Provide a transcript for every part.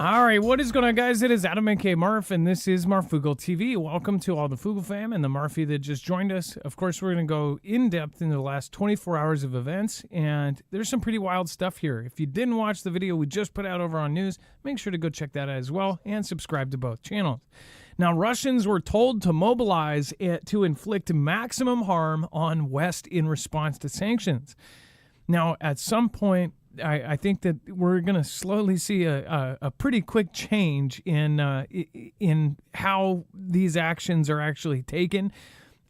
All right, what is going on, guys? It is Adam aka Marf, and this is Marfoogle TV. Welcome to all the Foogle fam and the Marfie that just joined us. Of course, we're going to go in depth into the last 24 hours of events, and there's some pretty wild stuff here. If you didn't watch the video we just put out over on news, make sure to go check that out as well and subscribe to both channels. Now, Russians were told to mobilize to inflict maximum harm on West in response to sanctions. Now, at some point, I think that we're going to slowly see a pretty quick change in how these actions are actually taken.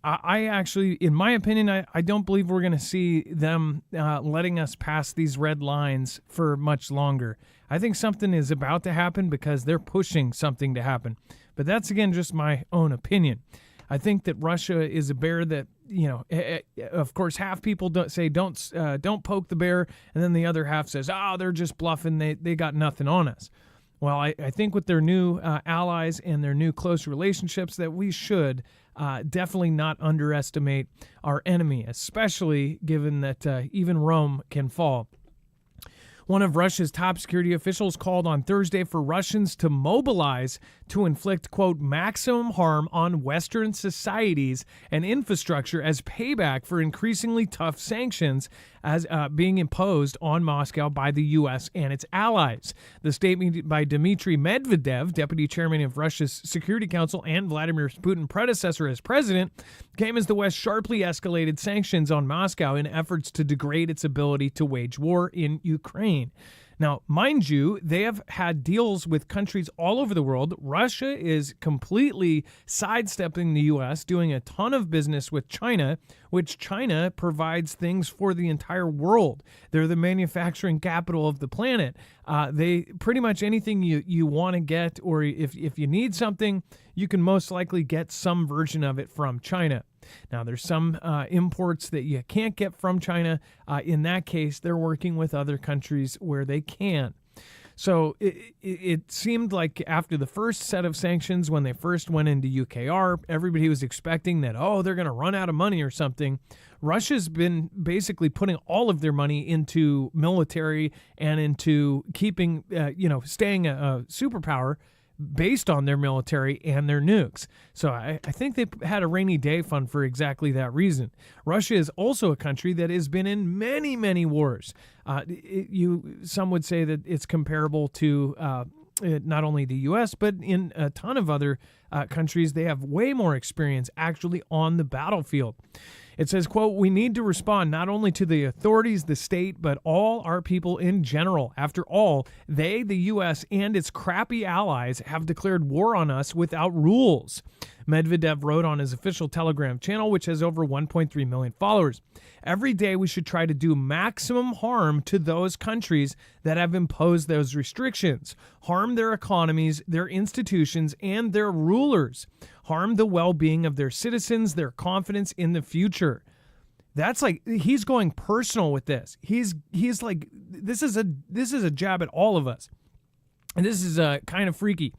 I actually, in my opinion, I don't believe we're going to see them letting us pass these red lines for much longer. I think something is about to happen because they're pushing something to happen. But that's, again, just my own opinion. I think that Russia is a bear that, you know, of course, half people don't poke the bear, and then the other half says, they're just bluffing, they got nothing on us. Well, I think with their new allies and their new close relationships that we should definitely not underestimate our enemy, especially given that even Rome can fall. One of Russia's top security officials called on Thursday for Russians to mobilize to inflict, quote, maximum harm on Western societies and infrastructure as payback for increasingly tough sanctions as being imposed on Moscow by the U.S. and its allies. The statement by Dmitry Medvedev, deputy chairman of Russia's Security Council and Vladimir Putin's predecessor as president, came as the West sharply escalated sanctions on Moscow in efforts to degrade its ability to wage war in Ukraine. Now, mind you, they have had deals with countries all over the world. Russia is completely sidestepping the U.S., doing a ton of business with China, which China provides things for the entire world. They're the manufacturing capital of the planet. They pretty much anything you want to get, or if you need something, you can most likely get some version of it from China. Now, there's some imports that you can't get from China. In that case, they're working with other countries where they can. So it seemed like after the first set of sanctions, when they first went into UKR, everybody was expecting that, they're going to run out of money or something. Russia's been basically putting all of their money into military and into keeping, staying a superpower based on their military and their nukes. So I think they've had a rainy day fund for exactly that reason. Russia is also a country that has been in many, many wars. Some would say that it's comparable to not only the U.S., but in a ton of other countries. They have way more experience actually on the battlefield. It says, quote, "We need to respond not only to the authorities, the state, but all our people in general. After all, they, the U.S., and its crappy allies have declared war on us without rules." Medvedev wrote on his official Telegram channel, which has over 1.3 million followers. "Every day we should try to do maximum harm to those countries that have imposed those restrictions, harm their economies, their institutions, and their rulers, harm the well-being of their citizens, their confidence in the future." That's like, he's going personal with this. He's like, this is a jab at all of us. And this is kind of freaky.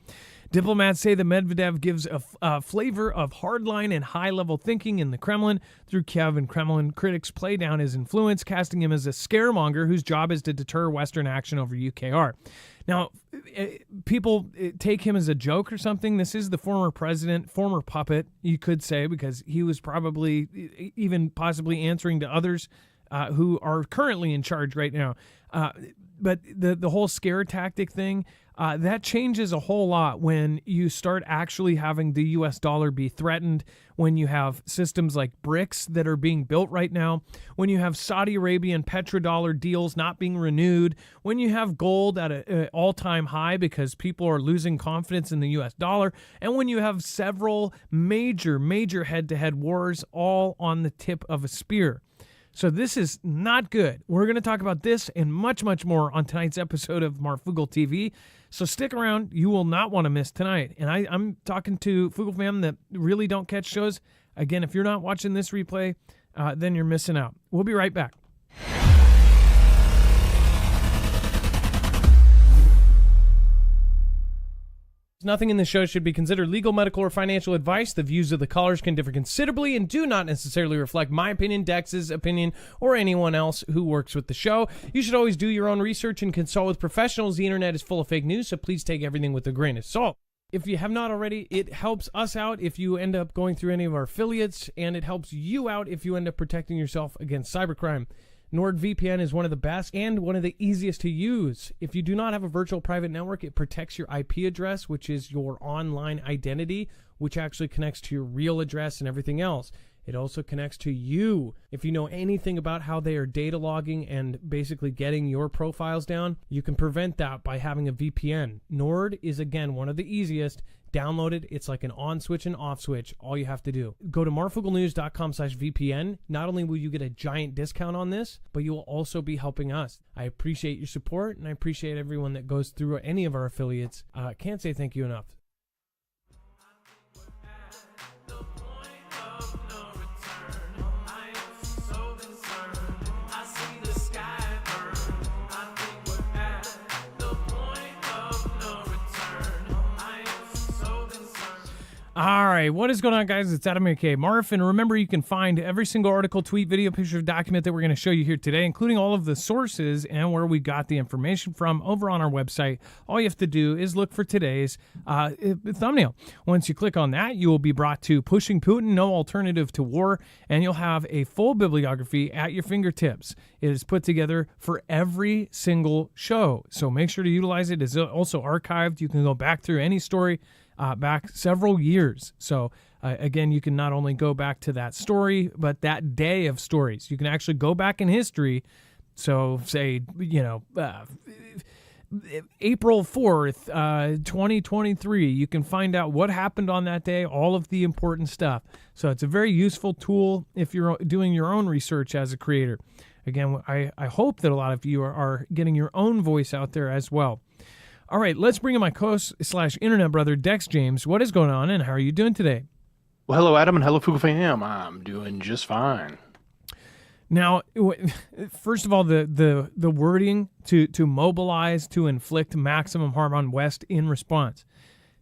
Diplomats say that Medvedev gives a flavor of hardline and high-level thinking in the Kremlin. Through Kiev and Kremlin critics play down his influence, casting him as a scaremonger whose job is to deter Western action over UKR. Now, people take him as a joke or something. This is the former president, former puppet, you could say, because he was probably even possibly answering to others who are currently in charge right now. But the whole scare tactic thing, that changes a whole lot when you start actually having the U.S. dollar be threatened, when you have systems like BRICS that are being built right now, when you have Saudi Arabian petrodollar deals not being renewed, when you have gold at an all-time high because people are losing confidence in the U.S. dollar, and when you have several major head-to-head wars all on the tip of a spear. So this is not good. We're going to talk about this and much, much more on tonight's episode of Marfoogle TV. So stick around. You will not want to miss tonight. And I'm talking to Foogle fam that really don't catch shows. Again, if you're not watching this replay, then you're missing out. We'll be right back. Nothing in this show should be considered legal, medical, or financial advice. The views of the callers can differ considerably and do not necessarily reflect my opinion, Dex's opinion, or anyone else who works with the show. You should always do your own research and consult with professionals. The internet is full of fake news, so please take everything with a grain of salt. If you have not already, it helps us out if you end up going through any of our affiliates, and it helps you out if you end up protecting yourself against cybercrime. NordVPN is one of the best and one of the easiest to use. If you do not have a virtual private network, it protects your IP address, which is your online identity, which actually connects to your real address and everything else. It also connects to you. If you know anything about how they are data logging and basically getting your profiles down, you can prevent that by having a VPN. Nord is, again, one of the easiest. Download it. It's like an on switch and off switch. All you have to do. Go to marfooglenews.com/VPN. Not only will you get a giant discount on this, but you will also be helping us. I appreciate your support, and I appreciate everyone that goes through any of our affiliates. Can't say thank you enough. All right, what is going on, guys? It's Adam A.K. Marf, and remember, you can find every single article, tweet, video, picture, document that we're going to show you here today, including all of the sources and where we got the information from over on our website. All you have to do is look for today's thumbnail. Once you click on that, you will be brought to Pushing Putin, No Alternative to War, and you'll have a full bibliography at your fingertips. It is put together for every single show, so make sure to utilize it. It's also archived. You can go back through any story back several years. So again, you can not only go back to that story, but that day of stories. You can actually go back in history. So say, April 4th, 2023, you can find out what happened on that day, all of the important stuff. So it's a very useful tool if you're doing your own research as a creator. Again, I hope that a lot of you are getting your own voice out there as well. All right, let's bring in my co-host/internet brother, Dex James. What is going on, and how are you doing today? Well, hello, Adam, and hello, Fugle fam. I'm doing just fine. Now, first of all, the wording to mobilize, to inflict maximum harm on West in response.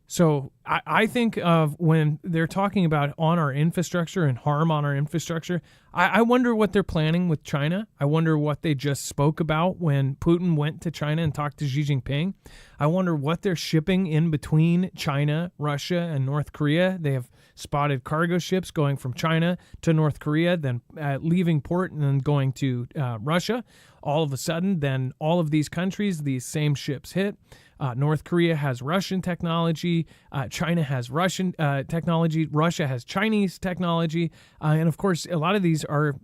So I think of when they're talking about on our infrastructure and harm on our infrastructure, I wonder what they're planning with China. I wonder what they just spoke about when Putin went to China and talked to Xi Jinping. I wonder what they're shipping in between China, Russia, and North Korea. They have spotted cargo ships going from China to North Korea, then leaving port and then going to Russia. All of a sudden, then all of these countries, these same ships hit. North Korea has Russian technology. China has Russian technology. Russia has Chinese technology. And of course, a lot of these are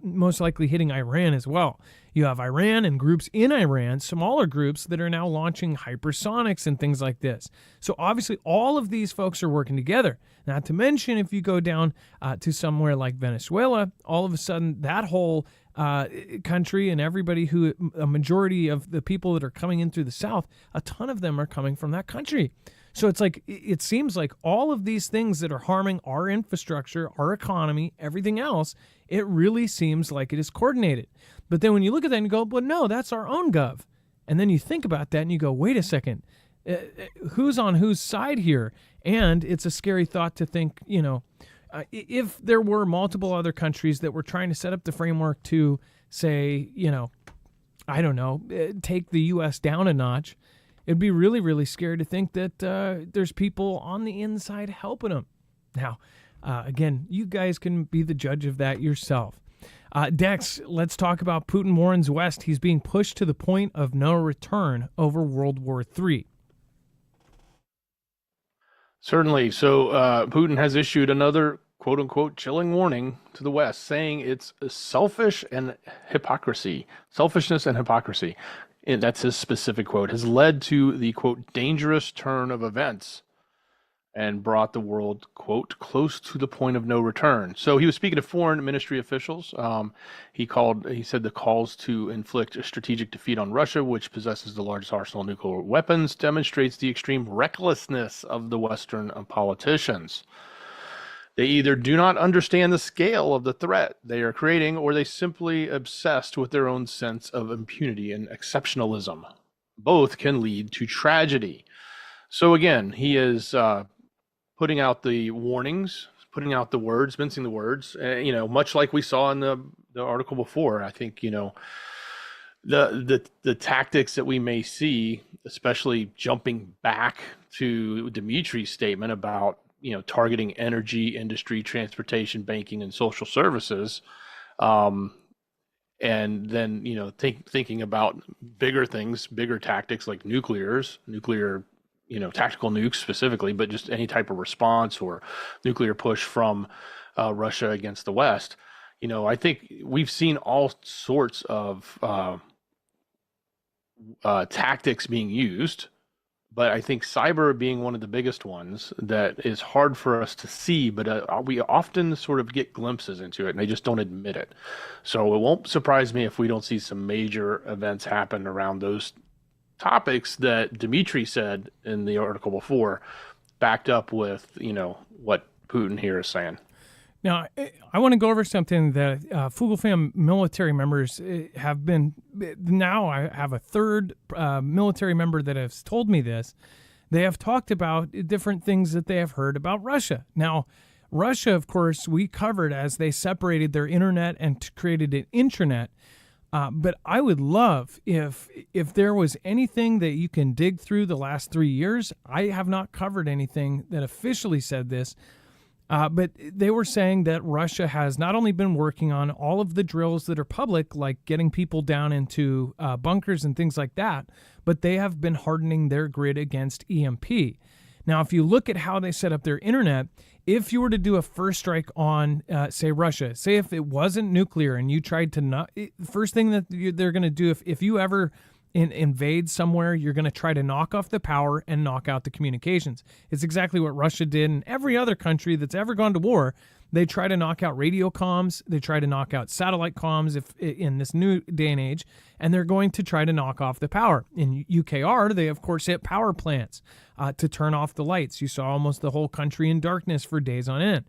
most likely hitting Iran as well. You have Iran and groups in Iran, smaller groups that are now launching hypersonics and things like this. So obviously, all of these folks are working together. Not to mention, if you go down to somewhere like Venezuela, all of a sudden that whole country and everybody a majority of the people that are coming in through the south, a ton of them are coming from that country. So it's like, it seems like all of these things that are harming our infrastructure, our economy, everything else, it really seems like it is coordinated. But then when you look at that and you go, well, no, that's our own gov. And then you think about that and you go, wait a second, who's on whose side here? And it's a scary thought to think, if there were multiple other countries that were trying to set up the framework to say, take the U.S. down a notch, it'd be really, really scary to think that there's people on the inside helping them. Now, again, you guys can be the judge of that yourself. Dex, let's talk about Putin warns West. He's being pushed to the point of no return over World War III. Certainly. So Putin has issued another quote-unquote chilling warning to the West, saying it's selfishness and hypocrisy. And that's his specific quote, has led to the, quote, dangerous turn of events and brought the world, quote, close to the point of no return. So he was speaking to foreign ministry officials. He said the calls to inflict a strategic defeat on Russia, which possesses the largest arsenal of nuclear weapons, demonstrates the extreme recklessness of the Western politicians. They either do not understand the scale of the threat they are creating, or they simply obsessed with their own sense of impunity and exceptionalism. Both can lead to tragedy. So again, he is putting out the warnings, putting out the words, mincing the words. Much like we saw in the article before. I think the tactics that we may see, especially jumping back to Dimitri's statement about targeting energy, industry, transportation, banking, and social services, and then thinking about bigger things, bigger tactics like nuclear, tactical nukes specifically, but just any type of response or nuclear push from Russia against the West. I think we've seen all sorts of tactics being used, but I think cyber being one of the biggest ones that is hard for us to see, but we often sort of get glimpses into it and they just don't admit it. So it won't surprise me if we don't see some major events happen around those topics that Dimitri said in the article before, backed up with, what Putin here is saying. Now, I want to go over something that Fugel fam military members have been. Now I have a third military member that has told me this. They have talked about different things that they have heard about Russia. Now, Russia, of course, we covered as they separated their internet and created an intranet. But I would love if there was anything that you can dig through the last 3 years. I have not covered anything that officially said this. But they were saying that Russia has not only been working on all of the drills that are public, like getting people down into bunkers and things like that, but they have been hardening their grid against EMP. Now, if you look at how they set up their internet, if you were to do a first strike on, say, Russia, say if it wasn't nuclear and you tried to not, first thing that they're going to do, if you ever invade somewhere, you're going to try to knock off the power and knock out the communications. It's exactly what Russia did, and every other country that's ever gone to war, they try to knock out radio comms, they try to knock out satellite comms if in this new day and age, and they're going to try to knock off the power. In UKR, they of course hit power plants to turn off the lights. You saw almost the whole country in darkness for days on end.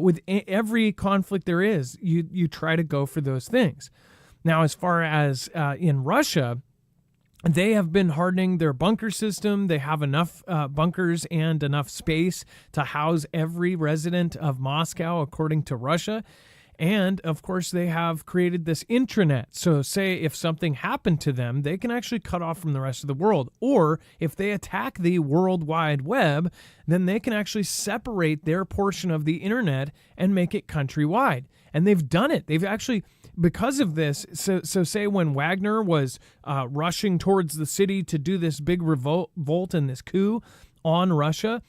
With every conflict there is, you try to go for those things. Now, as far as in Russia, they have been hardening their bunker system. They have enough bunkers and enough space to house every resident of Moscow, according to Russia. And, of course, they have created this intranet. So say if something happened to them, they can actually cut off from the rest of the world. Or if they attack the World Wide Web, then they can actually separate their portion of the internet and make it countrywide. And they've done it. They've actually... Because of this, so say when Wagner was rushing towards the city to do this big revolt and this coup on Russia,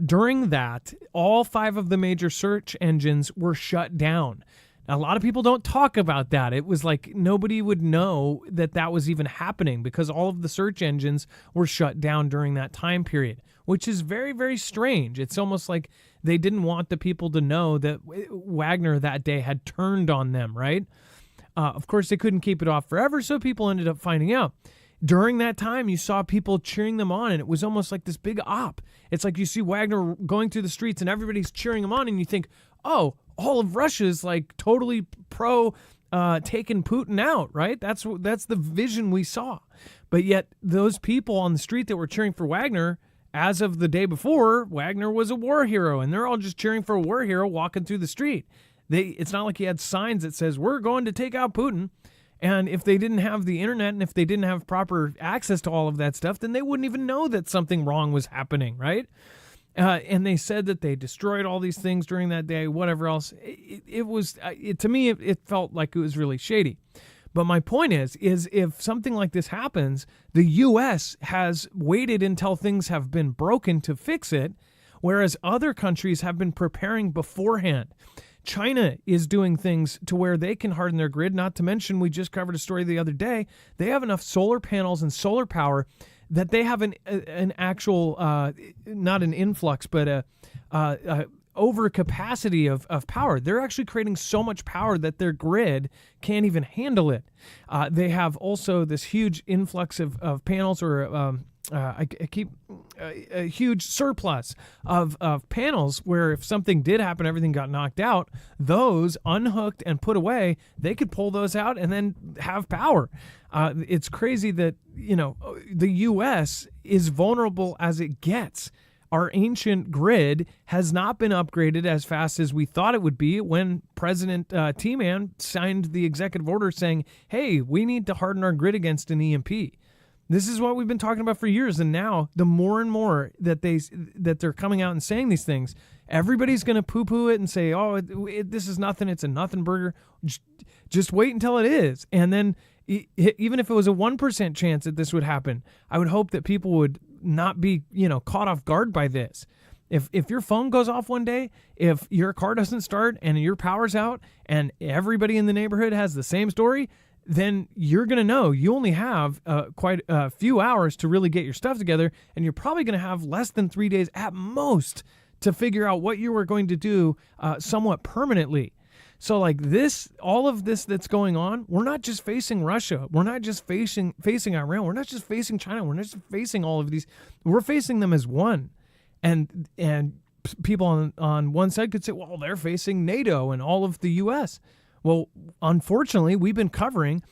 during that, all 5 of the major search engines were shut down. Now, a lot of people don't talk about that. It was like nobody would know that that was even happening because all of the search engines were shut down during that time period, which is very, very strange. It's almost like they didn't want the people to know that Wagner that day had turned on them, right? Of course, they couldn't keep it off forever, so people ended up finding out. During that time, you saw people cheering them on, and it was almost like this big op. It's like you see Wagner going through the streets, and everybody's cheering him on, and you think, oh, all of Russia's like totally pro taking Putin out, right? That's the vision we saw. But yet, those people on the street that were cheering for Wagner, as of the day before, Wagner was a war hero, and they're all just cheering for a war hero walking through the street. It's not like he had signs that says, we're going to take out Putin. And if they didn't have the internet and if they didn't have proper access to all of that stuff, then they wouldn't even know that something wrong was happening, right? And they said that they destroyed all these things during that day, whatever else. To me, it felt like it was really shady. But my point is if something like this happens, the U.S. has waited until things have been broken to fix it, whereas other countries have been preparing beforehand. China is doing things to where they can harden their grid. Not to mention, we just covered a story the other day. They have enough solar panels and solar power that they have an actual, not an influx, but a overcapacity of power. They're actually creating so much power that their grid can't even handle it. They have also this huge influx of panels or I keep a huge surplus of panels where if something did happen, everything got knocked out, those unhooked and put away, they could pull those out and then have power. It's crazy that, the U.S. is vulnerable as it gets. Our ancient grid has not been upgraded as fast as we thought it would be when President T-Man signed the executive order saying, hey, we need to harden our grid against an EMP. This is what we've been talking about for years, and now the more and more that they're coming out and saying these things, everybody's going to poo-poo it and say, "Oh, this is nothing. It's a nothing burger." Just wait until it is, and then even if it was a 1% chance that this would happen, I would hope that people would not be caught off guard by this. If your phone goes off one day, if your car doesn't start and your power's out, and everybody in the neighborhood has the same story, then you're going to know you only have quite a few hours to really get your stuff together, and you're probably going to have less than 3 days at most to figure out what you were going to do somewhat permanently. So like this, all of this that's going on, we're not just facing Russia. We're not just facing Iran. We're not just facing China. We're not just facing all of these. We're facing them as one. And people on one side could say, well, they're facing NATO and all of the U.S. Well, unfortunately, we've been covering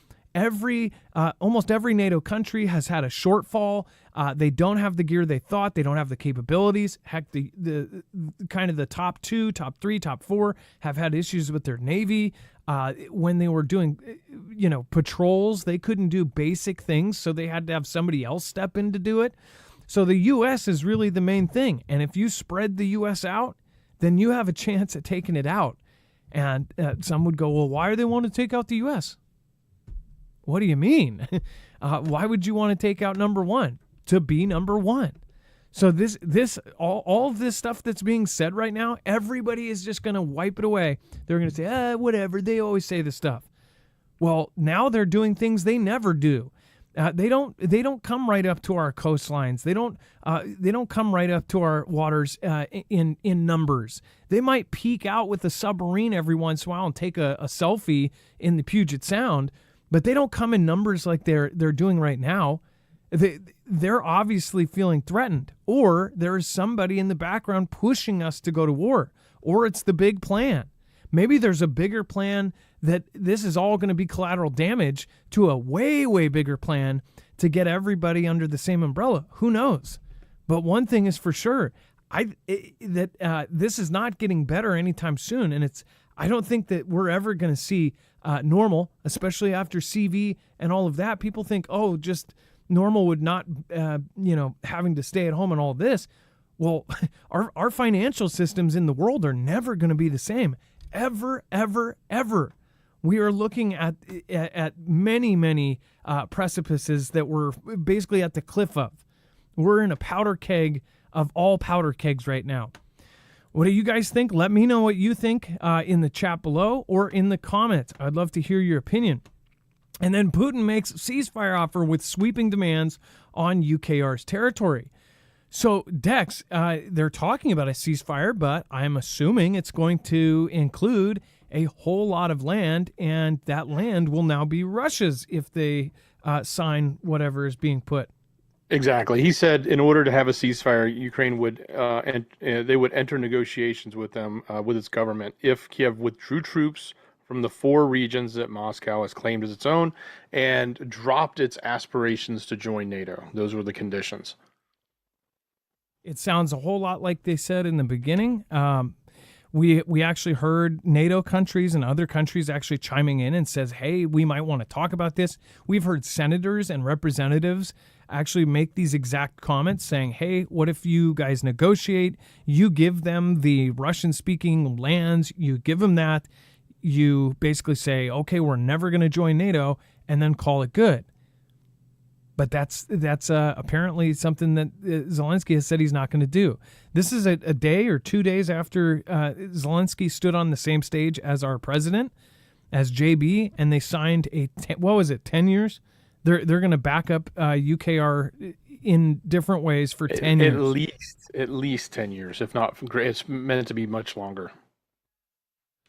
almost every NATO country has had a shortfall. They don't have the gear they thought. They don't have the capabilities. Heck, the kind of the top 2, top 3, top 4 have had issues with their Navy. When they were doing, patrols, they couldn't do basic things, so they had to have somebody else step in to do it. So the U.S. is really the main thing. And if you spread the U.S. out, then you have a chance at taking it out. And some would go, well, why do they want to take out the U.S.? What do you mean? Why would you want to take out number one? To be number one. So all of this stuff that's being said right now, everybody is just going to wipe it away. They're going to say, whatever. They always say this stuff. Well, now they're doing things they never do. They don't come right up to our coastlines. They don't come right up to our waters in numbers. They might peek out with a submarine every once in a while and take a selfie in the Puget Sound, but they don't come in numbers like they're doing right now. They're obviously feeling threatened, or there's somebody in the background pushing us to go to war, or it's the big plan. Maybe there's a bigger plan that this is all going to be collateral damage to a way, way bigger plan to get everybody under the same umbrella. Who knows? But one thing is for sure, this is not getting better anytime soon. And I don't think that we're ever going to see normal, especially after CV and all of that. People think, just normal would not, having to stay at home and all this. Well, our financial systems in the world are never going to be the same. Ever, ever, ever. We are looking at many, many precipices that we're basically at the cliff of. We're in a powder keg of all powder kegs right now. What do you guys think? Let me know what you think in the chat below or in the comments. I'd love to hear your opinion. And then Putin makes ceasefire offer with sweeping demands on UKR's territory. So, Dex, they're talking about a ceasefire, but I'm assuming it's going to include a whole lot of land, and that land will now be Russia's if they sign whatever is being put. Exactly. He said in order to have a ceasefire, Ukraine would they would enter negotiations with them, with its government, if Kiev withdrew troops from the 4 regions that Moscow has claimed as its own and dropped its aspirations to join NATO. Those were the conditions. It sounds a whole lot like they said in the beginning. We actually heard NATO countries and other countries actually chiming in and says, hey, we might want to talk about this. We've heard senators and representatives actually make these exact comments saying, hey, what if you guys negotiate? You give them the Russian-speaking lands. You give them that. You basically say, okay, we're never going to join NATO, and then call it good. But that's apparently something that Zelensky has said he's not going to do. This is a day or 2 days after Zelensky stood on the same stage as our president, as JB, and they signed 10 years? They're going to back up UKR in different ways for 10 years. At least 10 years, if not, it's meant to be much longer.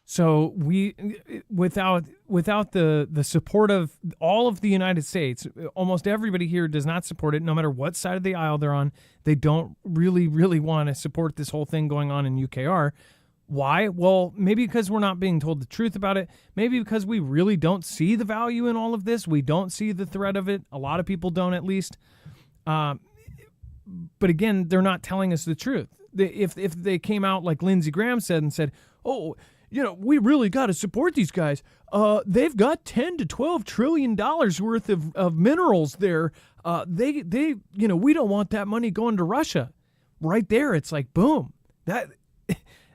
So without the support of all of the United States, almost everybody here does not support it, no matter what side of the aisle they're on. They don't really want to support this whole thing going on in UKR. Why? Well, maybe because we're not being told the truth about it. Maybe because we really don't see the value in all of this. We don't see the threat of it. A lot of people don't, at least. But again, they're not telling us the truth. If they came out like Lindsey Graham said and said, "Oh, we really got to support these guys. They've got $10 to $12 trillion worth of minerals there. We don't want that money going to Russia." Right there, it's like, boom.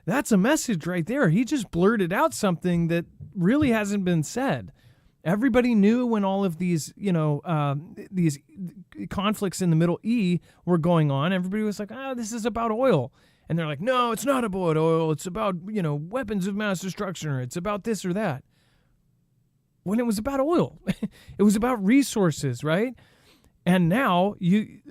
That's a message right there. He just blurted out something that really hasn't been said. Everybody knew when all of these conflicts in the Middle East were going on. Everybody was like, this is about oil. And they're like, no, it's not about oil. It's about, weapons of mass destruction, or it's about this or that. When it was about oil, it was about resources, right? And now,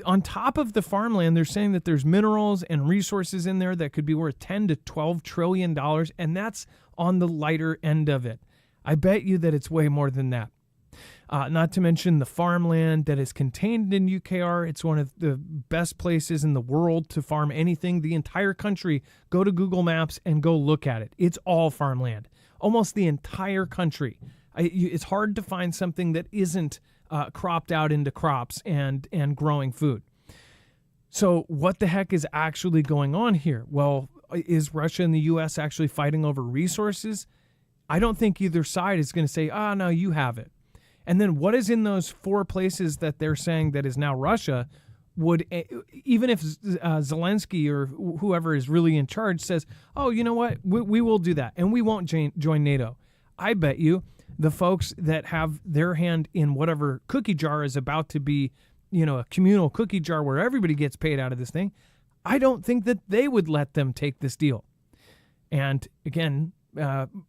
on top of the farmland, they're saying that there's minerals and resources in there that could be worth $10 to $12 trillion, and that's on the lighter end of it. I bet you that it's way more than that. Not to mention the farmland that is contained in UKR. It's one of the best places in the world to farm anything. The entire country, go to Google Maps and go look at it. It's all farmland. Almost the entire country. It's hard to find something that isn't cropped out into crops and growing food. So what the heck is actually going on here? Well, is Russia and the U.S. actually fighting over resources? I don't think either side is going to say, no, you have it. And then what is in those 4 places that they're saying that is now Russia would, even if Zelensky or whoever is really in charge says, oh, you know what, we will do that and we won't join NATO. I bet you the folks that have their hand in whatever cookie jar is about to be, a communal cookie jar where everybody gets paid out of this thing, I don't think that they would let them take this deal. And again,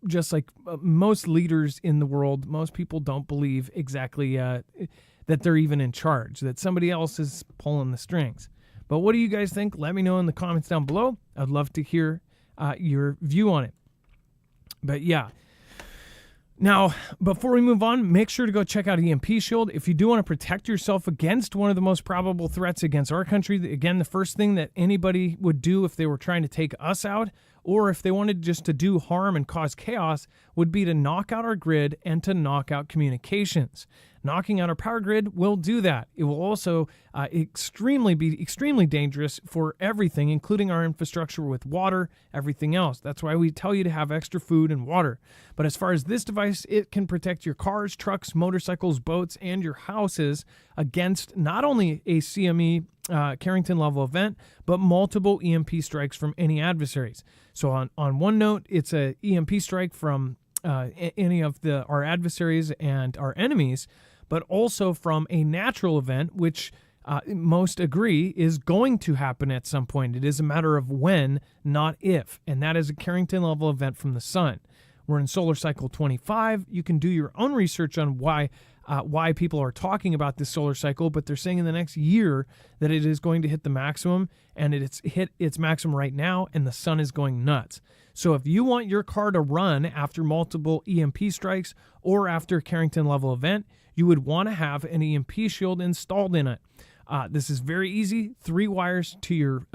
just like most leaders in the world, most people don't believe exactly that they're even in charge, that somebody else is pulling the strings. But what do you guys think? Let me know in the comments down below. I'd love to hear your view on it. But yeah. Now, before we move on, make sure to go check out EMP Shield. If you do want to protect yourself against one of the most probable threats against our country, again, the first thing that anybody would do if they were trying to take us out, or if they wanted just to do harm and cause chaos, would be to knock out our grid and to knock out communications. Knocking out our power grid will do that. It will also be extremely dangerous for everything, including our infrastructure with water, everything else. That's why we tell you to have extra food and water. But as far as this device, it can protect your cars, trucks, motorcycles, boats, and your houses against not only a CME Carrington level event, but multiple EMP strikes from any adversaries. So on one note, it's a EMP strike from any of our adversaries and our enemies, but also from a natural event, which most agree is going to happen at some point. It is a matter of when, not if, and that is a Carrington level event from the sun. We're in solar cycle 25. You can do your own research on why people are talking about this solar cycle, but they're saying in the next year that it is going to hit the maximum, and it's hit its maximum right now, and the sun is going nuts. So if you want your car to run after multiple EMP strikes or after a Carrington level event, you would want to have an EMP shield installed in it. This is very easy. 2 wires to your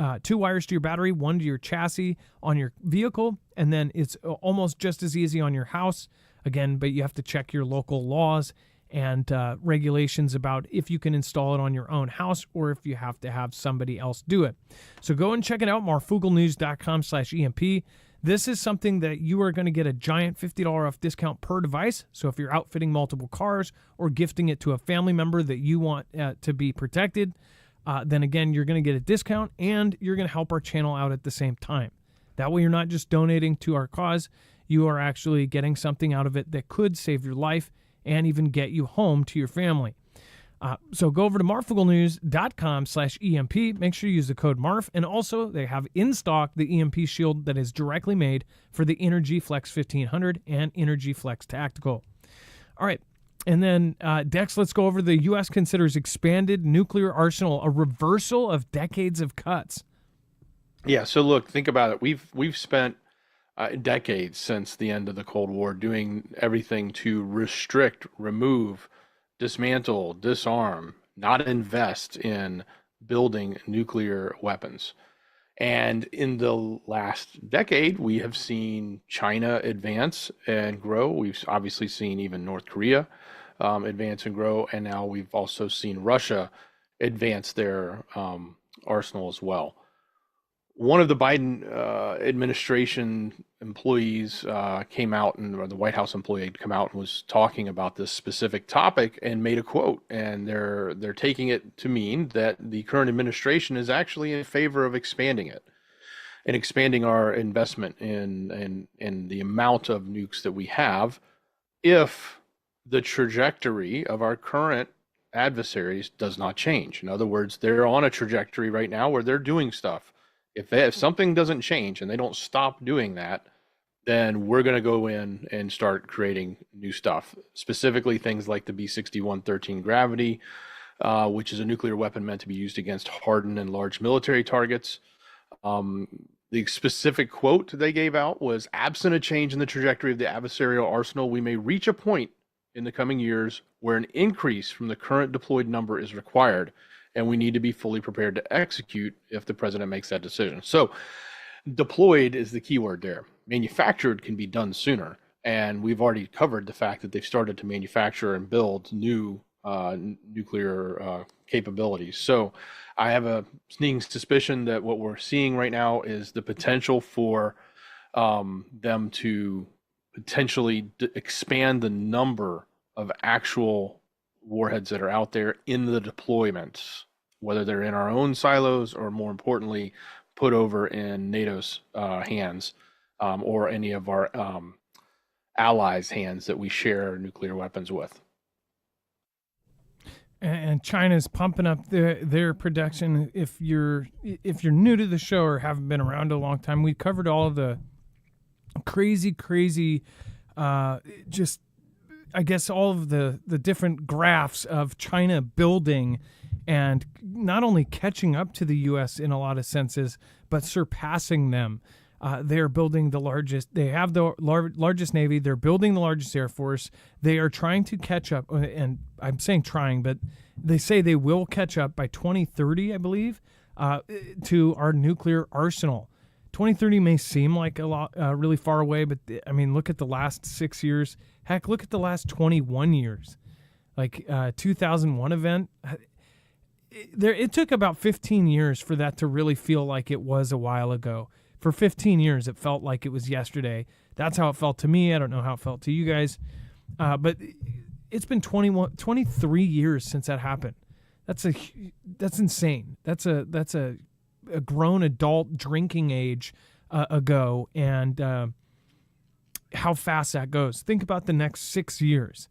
battery, 1 to your chassis on your vehicle, and then it's almost just as easy on your house. Again, but you have to check your local laws and regulations about if you can install it on your own house or if you have to have somebody else do it. So go and check it out, marfooglenews.com/EMP. This is something that you are going to get a giant $50 off discount per device. So if you're outfitting multiple cars or gifting it to a family member that you want to be protected, then again, you're going to get a discount and you're going to help our channel out at the same time. That way you're not just donating to our cause, you are actually getting something out of it that could save your life and even get you home to your family. So go over to marfooglenews.com/EMP. Make sure you use the code MARF. And also, they have in stock the EMP shield that is directly made for the Energy Flex 1500 and Energy Flex Tactical. All right. And then, Dex, let's go over the U.S. considers expanded nuclear arsenal a reversal of decades of cuts. Yeah. So look, think about it. We've spent decades since the end of the Cold War, doing everything to restrict, remove, dismantle, disarm, not invest in building nuclear weapons. And in the last decade, we have seen China advance and grow. We've obviously seen even North Korea advance and grow. And now we've also seen Russia advance their arsenal as well. One of the Biden administration employees came out, or the White House employee had come out and was talking about this specific topic and made a quote. And they're taking it to mean that the current administration is actually in favor of expanding it and expanding our investment in the amount of nukes that we have, if the trajectory of our current adversaries does not change. In other words, they're on a trajectory right now where they're doing stuff. If something doesn't change and they don't stop doing that, then we're going to go in and start creating new stuff, specifically things like the B-6113 Gravity, which is a nuclear weapon meant to be used against hardened and large military targets. The specific quote they gave out was, absent a change in the trajectory of the adversarial arsenal, we may reach a point in the coming years where an increase from the current deployed number is required, and we need to be fully prepared to execute if the president makes that decision. So deployed is the key word there. Manufactured can be done sooner. And we've already covered the fact that they've started to manufacture and build new nuclear capabilities. So I have a sneaking suspicion that what we're seeing right now is the potential for them to potentially expand the number of actual warheads that are out there in the deployments, whether they're in our own silos or, more importantly, put over in NATO's hands or any of our allies' hands that we share nuclear weapons with. And China's pumping up their production. If you're new to the show or haven't been around a long time, we covered all of the crazy, just I guess all of the different graphs of China building and not only catching up to the U.S. in a lot of senses, but surpassing them. They're building the largest. They have the largest Navy. They're building the largest Air Force. They are trying to catch up, and I'm saying trying, but they say they will catch up by 2030, I believe, to our nuclear arsenal. 2030 may seem like a lot, really far away, but I mean, look at the last 6 years. Heck, look at the last 21 years. Like 2001 event. It took about 15 years for that to really feel like it was a while ago. For 15 years, it felt like it was yesterday. That's how it felt to me. I don't know how it felt to you guys. But it's been 23 years since that happened. That's insane. That's a grown adult drinking age ago, and how fast that goes. Think about the next 6 years.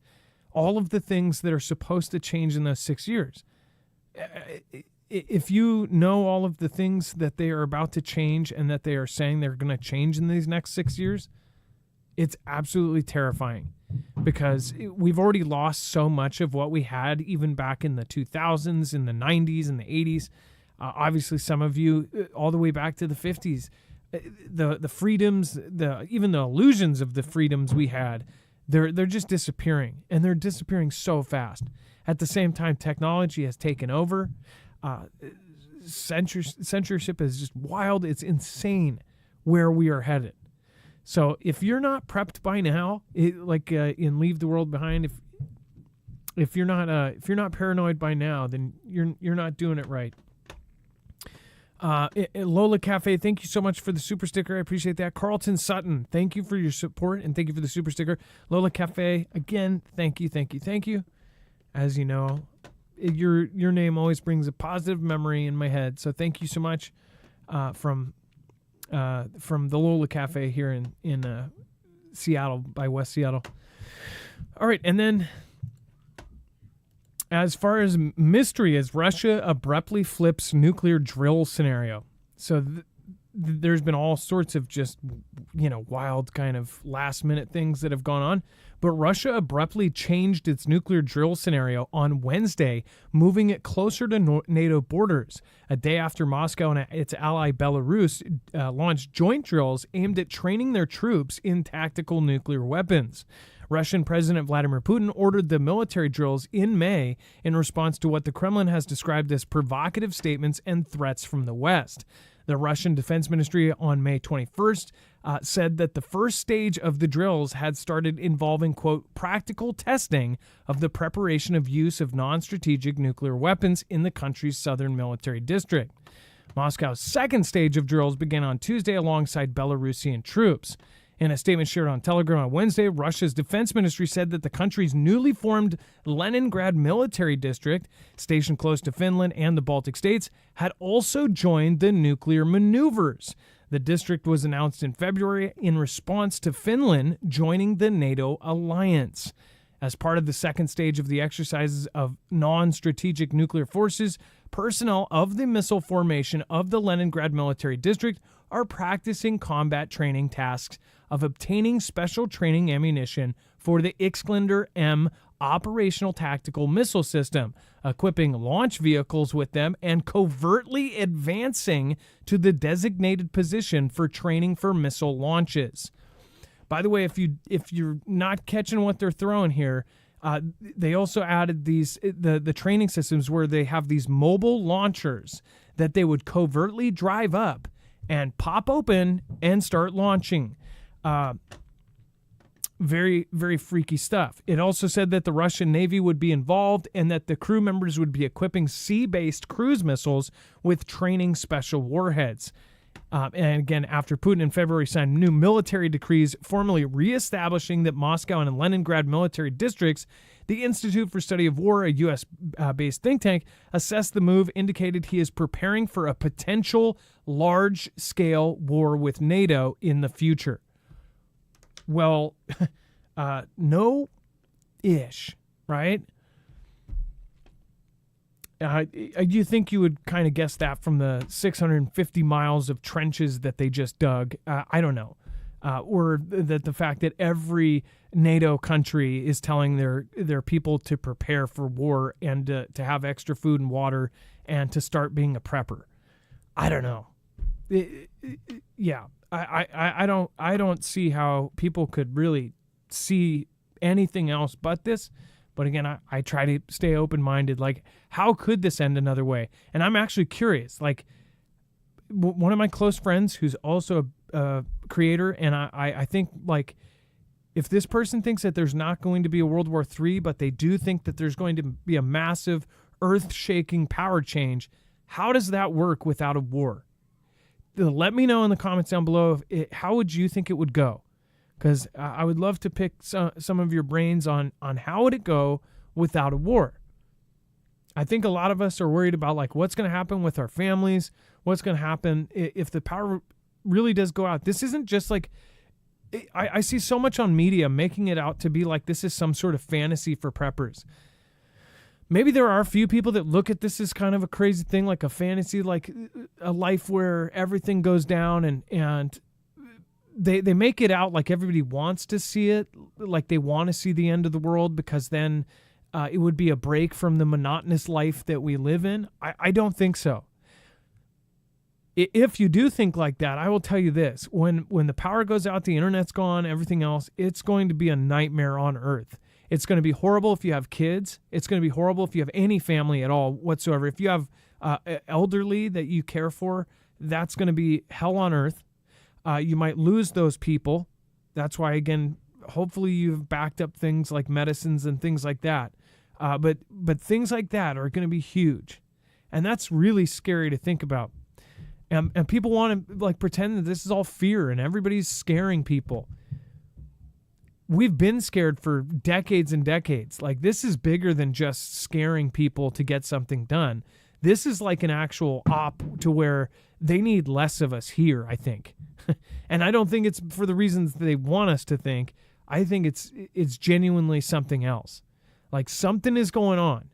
All of the things that are supposed to change in those 6 years. If you know all of the things that they are about to change and that they are saying they're going to change in these next 6 years, it's absolutely terrifying, because we've already lost so much of what we had even back in the 2000s, in the 90s, and the 80s. Obviously, some of you all the way back to the 50s. The freedoms, even the illusions of the freedoms we had, they're just disappearing, and they're disappearing so fast. At the same time, technology has taken over. Censorship is just wild. It's insane where we are headed. So if you're not prepped by now, in Leave the World Behind, if you're not paranoid by now, then you're not doing it right. Lola Cafe, thank you so much for the super sticker. I appreciate that. Carlton Sutton, thank you for your support and thank you for the super sticker. Lola Cafe, again, thank you. As you know, your name always brings a positive memory in my head. So thank you so much from the Lola Cafe here in Seattle, by West Seattle. All right, and then as far as mystery, as Russia abruptly flips nuclear drill scenario. So there's been all sorts of just wild kind of last minute things that have gone on. But Russia abruptly changed its nuclear drill scenario on Wednesday, moving it closer to NATO borders, a day after Moscow and its ally Belarus launched joint drills aimed at training their troops in tactical nuclear weapons. Russian President Vladimir Putin ordered the military drills in May in response to what the Kremlin has described as provocative statements and threats from the West. The Russian Defense Ministry on May 21st said that the first stage of the drills had started involving, quote, practical testing of the preparation of use of non-strategic nuclear weapons in the country's southern military district. Moscow's second stage of drills began on Tuesday alongside Belarusian troops. In a statement shared on Telegram on Wednesday, Russia's defense ministry said that the country's newly formed Leningrad military district, stationed close to Finland and the Baltic states, had also joined the nuclear maneuvers. The district was announced in February in response to Finland joining the NATO alliance. As part of the second stage of the exercises of non-strategic nuclear forces, personnel of the missile formation of the Leningrad military district are practicing combat training tasks of obtaining special training ammunition for the Iskander M operational tactical missile system, equipping launch vehicles with them, and covertly advancing to the designated position for training for missile launches. By the way, if you're not catching what they're throwing here, they also added the training systems where they have these mobile launchers that they would covertly drive up and pop open and start launching. Very, very freaky stuff. It also said that the Russian Navy would be involved and that the crew members would be equipping sea-based cruise missiles with training special warheads. And again, after Putin in February signed new military decrees formally reestablishing that Moscow and Leningrad military districts, the Institute for Study of War, a U.S.-based think tank, assessed the move, indicated he is preparing for a potential large-scale war with NATO in the future. Well, no-ish, right? You think you would kind of guess that from the 650 miles of trenches that they just dug? I don't know. Or that the fact that every NATO country is telling their people to prepare for war and to have extra food and water and to start being a prepper. I don't know. I don't see how people could really see anything else but this. But again, I try to stay open-minded. Like, how could this end another way? And I'm actually curious. Like, one of my close friends who's also a creator, and I think, like, if this person thinks that there's not going to be a World War III, but they do think that there's going to be a massive, earth-shaking power change, how does that work without a war? Let me know in the comments down below. How would you think it would go? Because I would love to pick some of your brains on how would it go without a war. I think a lot of us are worried about, like, what's going to happen with our families, what's going to happen if the power really does go out. This isn't just like, I see so much on media making it out to be like this is some sort of fantasy for preppers. Maybe there are a few people that look at this as kind of a crazy thing, like a fantasy, like a life where everything goes down and they make it out like everybody wants to see it, like they want to see the end of the world because then it would be a break from the monotonous life that we live in. I don't think so. If you do think like that, I will tell you this. When the power goes out, the internet's gone, everything else, it's going to be a nightmare on Earth. It's going to be horrible if you have kids. It's going to be horrible if you have any family at all whatsoever. If you have elderly that you care for, that's going to be hell on earth. You might lose those people. That's why, again, hopefully you've backed up things like medicines and things like that. But things like that are going to be huge. And that's really scary to think about. And people want to like pretend that this is all fear and everybody's scaring people. We've been scared for decades and decades. Like, this is bigger than just scaring people to get something done. This is like an actual op to where they need less of us here, I think. And I don't think it's for the reasons they want us to think. I think it's genuinely something else. Like, something is going on.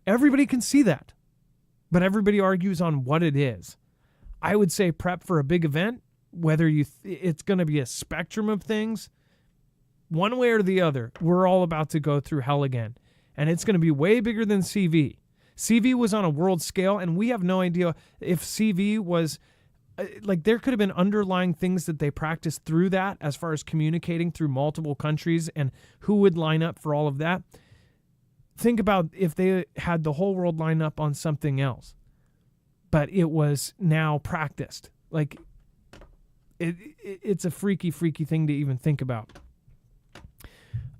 Everybody can see that. But everybody argues on what it is. I would say prep for a big event. whether it's going to be a spectrum of things, one way or the other, we're all about to go through hell again. And it's going to be way bigger than CV. CV was on a world scale, and we have no idea if CV was, there could have been underlying things that they practiced through that as far as communicating through multiple countries and who would line up for all of that. Think about if they had the whole world line up on something else, but it was now practiced. It's a freaky thing to even think about.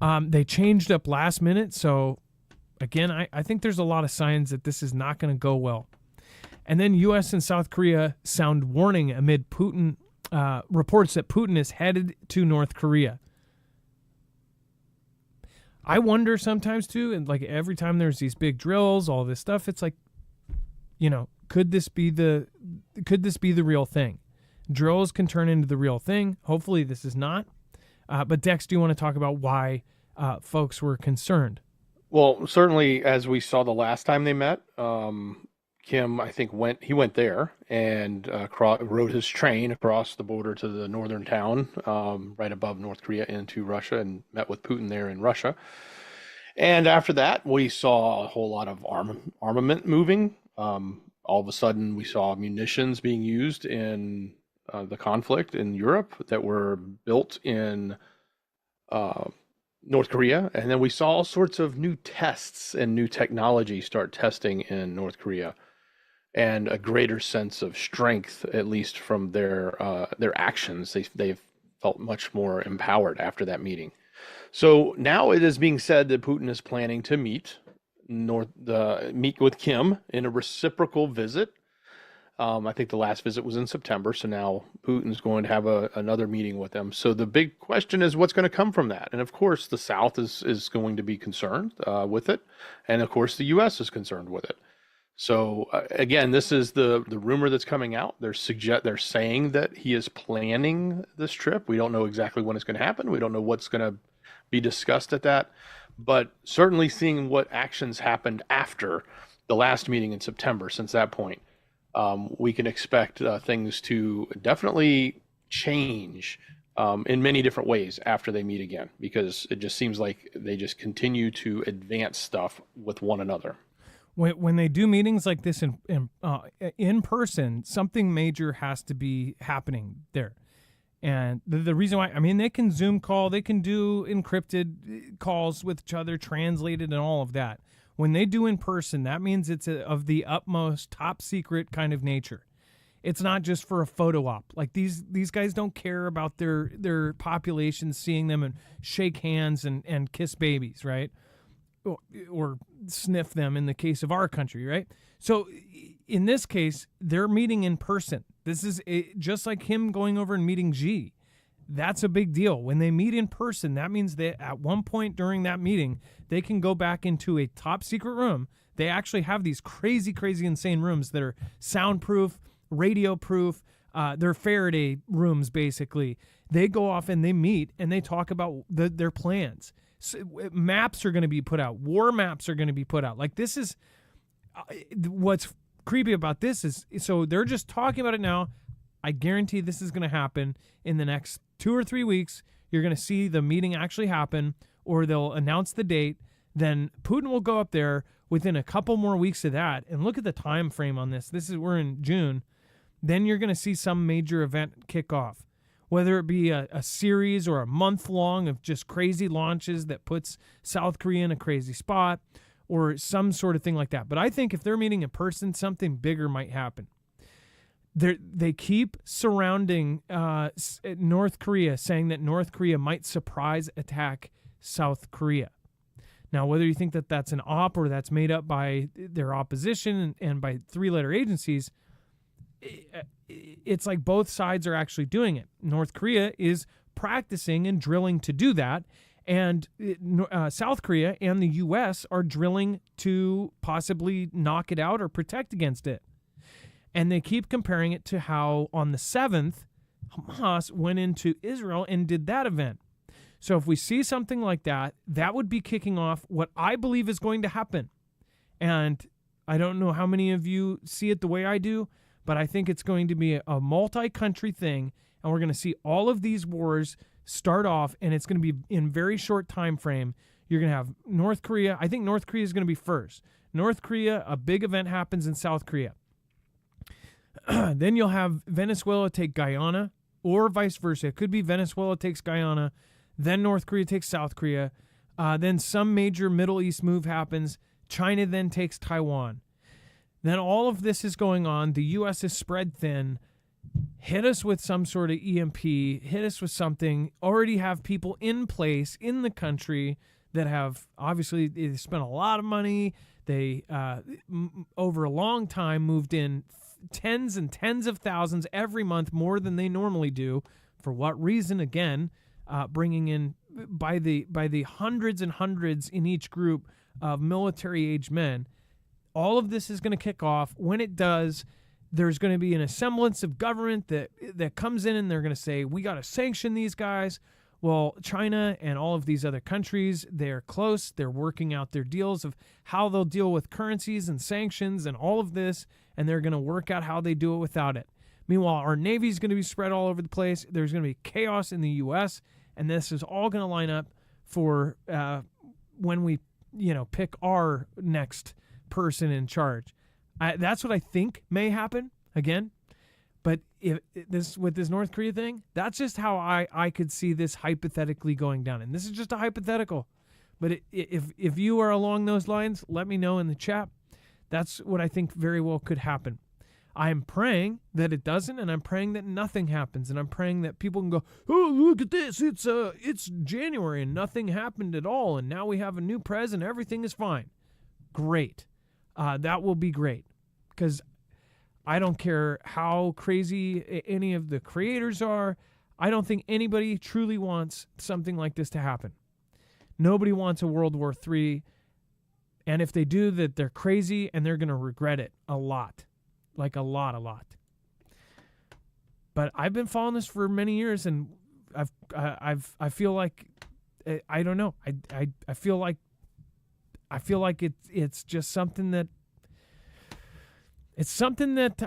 They changed up last minute, so again, I think there's a lot of signs that this is not going to go well. And then U.S. and South Korea sound warning amid Putin reports that Putin is headed to North Korea. I wonder sometimes too, and every time there's these big drills, all this stuff, it's could this be the real thing? Drills can turn into the real thing. Hopefully this is not. But Dex, do you want to talk about why folks were concerned? Well, certainly, as we saw the last time they met, Kim, I think, went there and rode his train across the border to the northern town right above North Korea into Russia and met with Putin there in Russia. And after that, we saw a whole lot of armament moving. All of a sudden, we saw munitions being used in the conflict in Europe that were built in North Korea. And then we saw all sorts of new tests and new technology start testing in North Korea, and a greater sense of strength, at least from their actions. They've felt much more empowered after that meeting. So now it is being said that Putin is planning to meet with Kim in a reciprocal visit. I think the last visit was in September, so now Putin's going to have another meeting with them. So the big question is what's going to come from that. And of course, the South is going to be concerned with it. And of course, the U.S. is concerned with it. So again, this is the rumor that's coming out. They're saying that he is planning this trip. We don't know exactly when it's going to happen. We don't know what's going to be discussed at that. But certainly seeing what actions happened after the last meeting in September, since that point, we can expect things to definitely change in many different ways after they meet again, because it just seems like they just continue to advance stuff with one another. When they do meetings like this in person, something major has to be happening there. And the reason why, they can Zoom call, they can do encrypted calls with each other, translated and all of that. When they do in person, that means it's of the utmost top secret kind of nature. It's not just for a photo op. These guys don't care about their population seeing them and shake hands and kiss babies, right? Or sniff them in the case of our country, right? So in this case, they're meeting in person. This is just like him going over and meeting Xi. That's a big deal. When they meet in person, that means that at one point during that meeting, they can go back into a top secret room. They actually have these crazy, insane rooms that are soundproof, radio proof. They're Faraday rooms, basically. They go off and they meet and they talk about their plans. So, maps are going to be put out. War maps are going to be put out. This is what's creepy about this is, so they're just talking about it now. I guarantee this is going to happen in the next 2 or 3 weeks. You're going to see the meeting actually happen, or they'll announce the date. Then Putin will go up there within a couple more weeks of that. And look at the time frame on this. We're in June. Then you're going to see some major event kick off. Whether it be a series or a month long of just crazy launches that puts South Korea in a crazy spot or some sort of thing like that. But I think if they're meeting in person, something bigger might happen. They keep surrounding North Korea, saying that North Korea might surprise attack South Korea. Now, whether you think that that's an op or that's made up by their opposition and by three-letter agencies, it's like both sides are actually doing it. North Korea is practicing and drilling to do that, and South Korea and the U.S. are drilling to possibly knock it out or protect against it. And they keep comparing it to how on the 7th, Hamas went into Israel and did that event. So if we see something like that, that would be kicking off what I believe is going to happen. And I don't know how many of you see it the way I do, but I think it's going to be a multi-country thing. and we're going to see all of these wars start off, and it's going to be in very short time frame. You're going to have North Korea. I think North Korea is going to be first. North Korea, a big event happens in South Korea. Then you'll have Venezuela take Guyana, or vice versa. It could be Venezuela takes Guyana, then North Korea takes South Korea. Then some major Middle East move happens. China then takes Taiwan. Then all of this is going on. The U.S. is spread thin. Hit us with some sort of EMP. Hit us with something. Already have people in place in the country that have, obviously, they spent a lot of money. They, over a long time, moved in tens and tens of thousands every month, more than they normally do. For what reason? Again, bringing in by the hundreds and hundreds in each group of military-age men. All of this is going to kick off. When it does, there's going to be an semblance of government that comes in, and they're going to say, we got to sanction these guys. Well, China and all of these other countries, they're close. They're working out their deals of how they'll deal with currencies and sanctions and all of this, and they're going to work out how they do it without it. Meanwhile, our Navy is going to be spread all over the place. There's going to be chaos in the U.S., and this is all going to line up for when we, pick our next person in charge. That's what I think may happen again. But if this with this North Korea thing, that's just how I could see this hypothetically going down. And this is just a hypothetical. But if you are along those lines, let me know in the chat. That's what I think very well could happen. I am praying that it doesn't, and I'm praying that nothing happens, and I'm praying that people can go, oh, look at this, it's January and nothing happened at all, and now we have a new president, everything is fine. Great. That will be great, because I don't care how crazy any of the creators are. I don't think anybody truly wants something like this to happen. Nobody wants a World War III, and if they do, that they're crazy and they're going to regret it a lot. Like a lot. But I've been following this for many years, and I feel like I don't know. I feel like it's just something that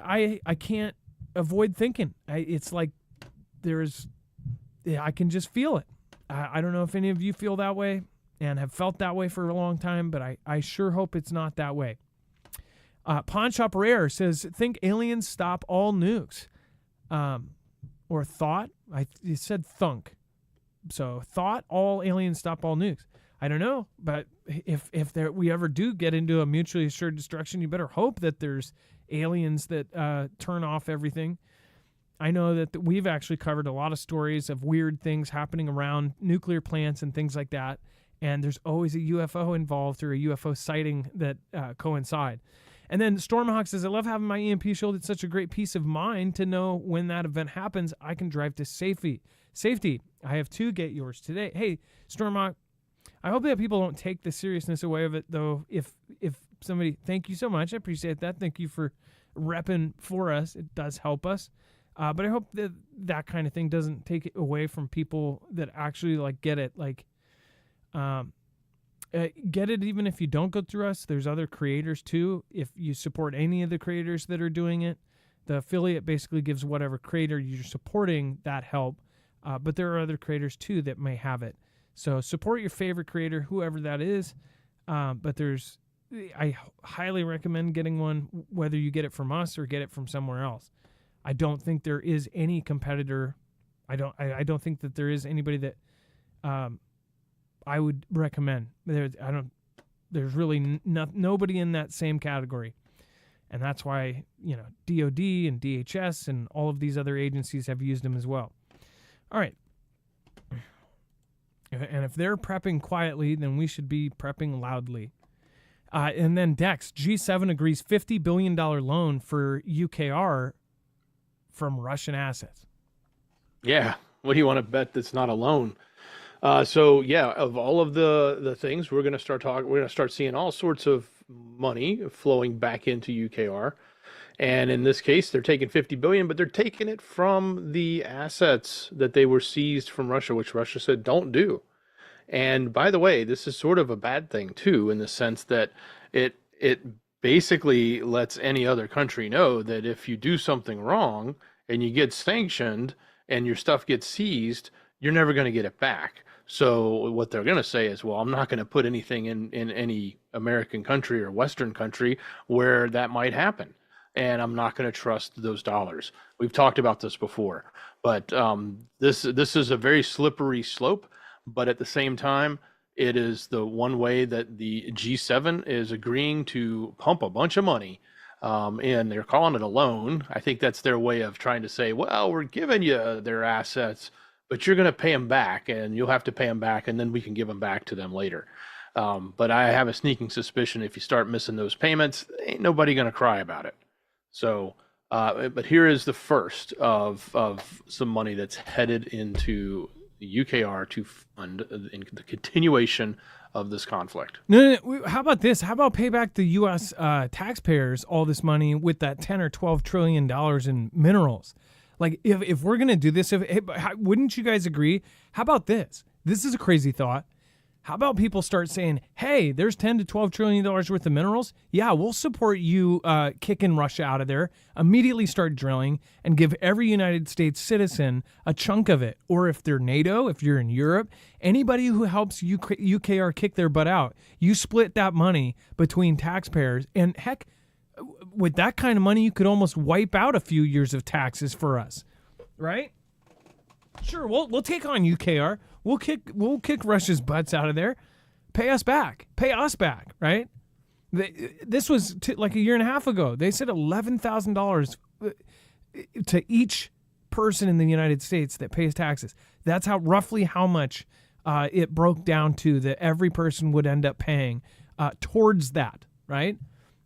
I can't avoid thinking. It's like I can just feel it. I don't know if any of you feel that way and have felt that way for a long time, but I sure hope it's not that way. Pawn Shop Rare says, think aliens stop all nukes. Or thought. You said thunk. So thought all aliens stop all nukes. I don't know, but if we ever do get into a mutually assured destruction, you better hope that there's aliens that turn off everything. I know that we've actually covered a lot of stories of weird things happening around nuclear plants and things like that, and there's always a UFO involved or a UFO sighting that coincide. And then Stormhawk says, I love having my EMP shield. It's such a great peace of mind to know when that event happens, I can drive to safety. I have 2, get yours today. Hey, Stormhawk, I hope that people don't take the seriousness away of it, though. If somebody, thank you so much. I appreciate that. Thank you for repping for us. It does help us. But I hope that kind of thing doesn't take it away from people that actually get it. Get it even if you don't go through us. There's other creators too. If you support any of the creators that are doing it, the affiliate basically gives whatever creator you're supporting that help. But there are other creators too that may have it. So support your favorite creator, whoever that is. But I highly recommend getting one, whether you get it from us or get it from somewhere else. I don't think there is any competitor. I don't think that there is anybody that I would recommend. There's really nobody in that same category. And that's why, DOD and DHS and all of these other agencies have used them as well. All right. And if they're prepping quietly, then we should be prepping loudly. And then Dex, G7 agrees $50 billion loan for UKR from Russian assets. Yeah. What do you want to bet that's not a loan? So yeah, of all of the things, we're going to start seeing all sorts of money flowing back into UKR. And in this case, they're taking 50 billion, but they're taking it from the assets that they were seized from Russia, which Russia said don't do. And by the way, this is sort of a bad thing too, in the sense that it basically lets any other country know that if you do something wrong and you get sanctioned and your stuff gets seized, you're never going to get it back. So what they're going to say is, well, I'm not going to put anything in any American country or Western country where that might happen. And I'm not going to trust those dollars. We've talked about this before, but this is a very slippery slope. But at the same time, it is the one way that the G7 is agreeing to pump a bunch of money, and they're calling it a loan. I think that's their way of trying to say, well, we're giving you their assets, but you're going to pay them back, and you'll have to pay them back, and then we can give them back to them later. But I have a sneaking suspicion if you start missing those payments, ain't nobody going to cry about it. So, but here is the first of some money that's headed into the UKR to fund the continuation of this conflict. No, how about this? How about pay back the U.S. Taxpayers all this money with that 10 or 12 trillion dollars in minerals? Like, if we're gonna do this, wouldn't you guys agree? How about this? This is a crazy thought. How about people start saying, hey, there's 10 to 12 trillion dollars worth of minerals. Yeah, we'll support you kicking Russia out of there. Immediately start drilling and give every United States citizen a chunk of it. Or if they're NATO, if you're in Europe, anybody who helps UKR kick their butt out, you split that money between taxpayers. And heck, with that kind of money, you could almost wipe out a few years of taxes for us, right? Sure, we'll take on UKR. We'll kick Russia's butts out of there. Pay us back, right? This was like a year and a half ago. They said $11,000 to each person in the United States that pays taxes. That's roughly how much it broke down to that every person would end up paying towards that, right?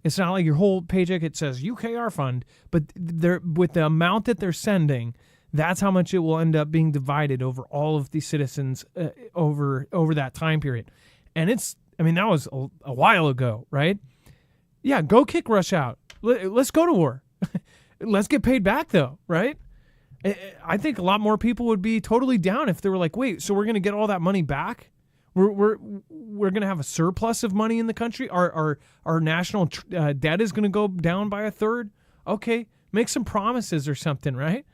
It's not like your whole paycheck, it says UKR fund, but with the amount that they're sending, that's how much it will end up being divided over all of the citizens over that time period. And that was a while ago, right? Yeah, go kick Russia out. Let's go to war. Let's get paid back though, right? I think a lot more people would be totally down if they were like, wait, so we're going to get all that money back? We're going to have a surplus of money in the country? Our national debt is going to go down by a third? Okay, make some promises or something, right?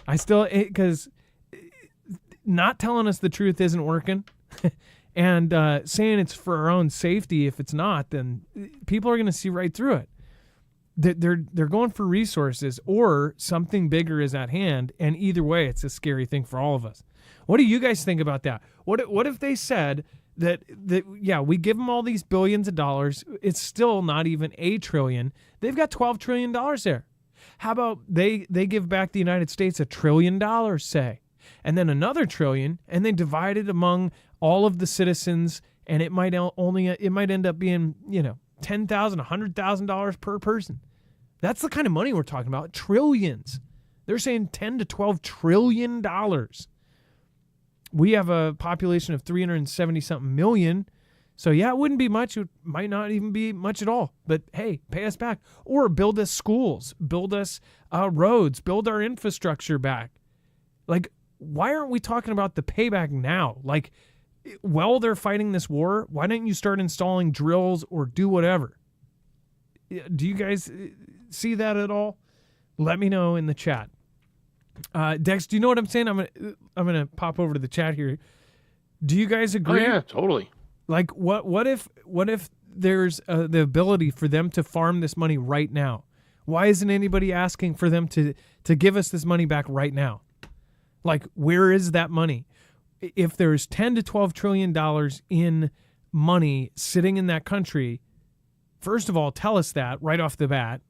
Because not telling us the truth isn't working, and saying it's for our own safety. If it's not, then people are going to see right through it. They're going for resources, or something bigger is at hand, and either way, it's a scary thing for all of us. What do you guys think about that? What if they said that yeah, we give them all these billions of dollars, it's still not even $1 trillion. They've got $12 trillion there. How about they give back the United States $1 trillion, say, and then another $1 trillion, and they divide it among all of the citizens, and it might end up being $10,000, $100,000 per person. That's the kind of money we're talking about. Trillions. They're saying 10 to 12 trillion dollars. We have a population of 370 something million. So yeah, it wouldn't be much. It might not even be much at all. But hey, pay us back, or build us schools, build us roads, build our infrastructure back. Like, why aren't we talking about the payback now? Like, while they're fighting this war, why don't you start installing drills or do whatever? Do you guys see that at all? Let me know in the chat. Dex, do you know what I'm saying? I'm gonna pop over to the chat here. Do you guys agree? Oh yeah, totally. Like, what if there's the ability for them to farm this money right now? Why isn't anybody asking for them to give us this money back right now? Like, where is that money? If there's 10 to 12 trillion dollars in money sitting in that country, first of all, tell us that right off the bat.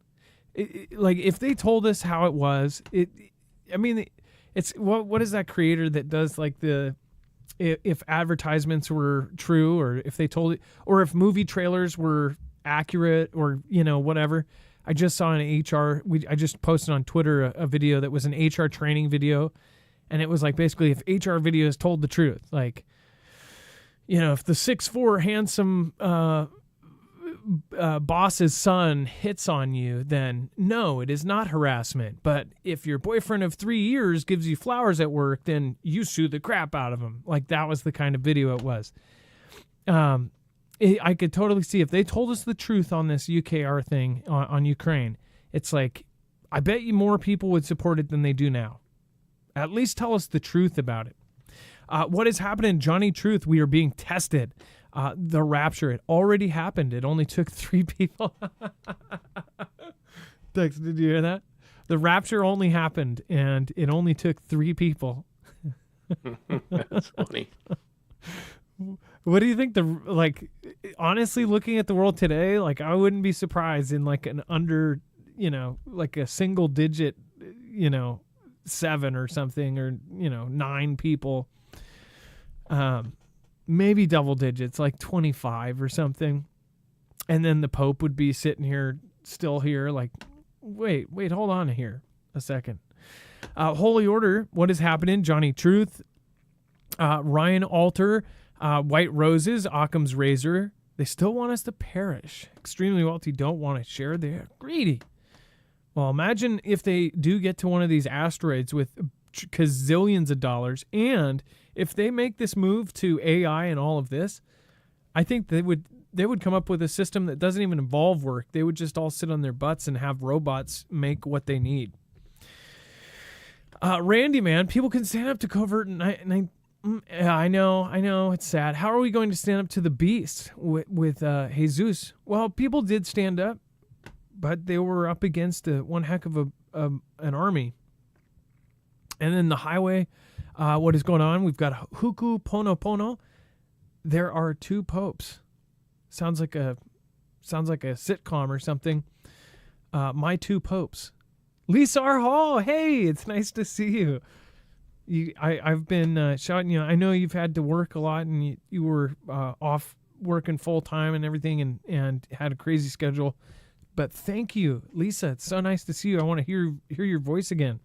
Like, if they told us how it was, it's what is that creator that does like if advertisements were true, or if they told it, or if movie trailers were accurate, or whatever. I just saw an I just posted on Twitter a video that was an HR training video, and it was like, basically, if HR videos told the truth, like, if the 6'4" handsome boss's son hits on you, then no, it is not harassment. But if your boyfriend of 3 years gives you flowers at work, then you sue the crap out of him. Like, that was the kind of video it was. I could totally see if they told us the truth on this UKR thing on Ukraine. It's like, I bet you more people would support it than they do now. At least tell us the truth about it. What is happening, Johnny Truth? We are being tested. The rapture, it already happened. It only took 3 people. Dex, did you hear that? The rapture only happened, and it only took 3 people. That's funny. What do you think? Honestly, looking at the world today, like, I wouldn't be surprised in like an under, like a single digit, 7 or something, or 9 people. Maybe double digits, like 25 or something. And then the Pope would be sitting here, still here, like, wait, hold on here a second. Holy Order, what is happening? Johnny Truth, Ryan Alter, White Roses, Occam's Razor. They still want us to perish. Extremely wealthy don't want to share. They're greedy. Well, imagine if they do get to one of these asteroids with gazillions of dollars, and if they make this move to AI and all of this, I think they would come up with a system that doesn't even involve work. They would just all sit on their butts and have robots make what they need. Randy, man, people can stand up to covert, and I know, it's sad. How are we going to stand up to the beast with Jesus? Well, people did stand up, but they were up against one heck of an army. And then the highway, what is going on? We've got Huku Pono. There are 2 popes. Sounds like a sitcom or something. My 2 popes. Lisa R. Hall, hey, it's nice to see you. I've been shouting you. I know you've had to work a lot, and you were off working full time and everything, and had a crazy schedule. But thank you, Lisa. It's so nice to see you. I want to hear your voice again.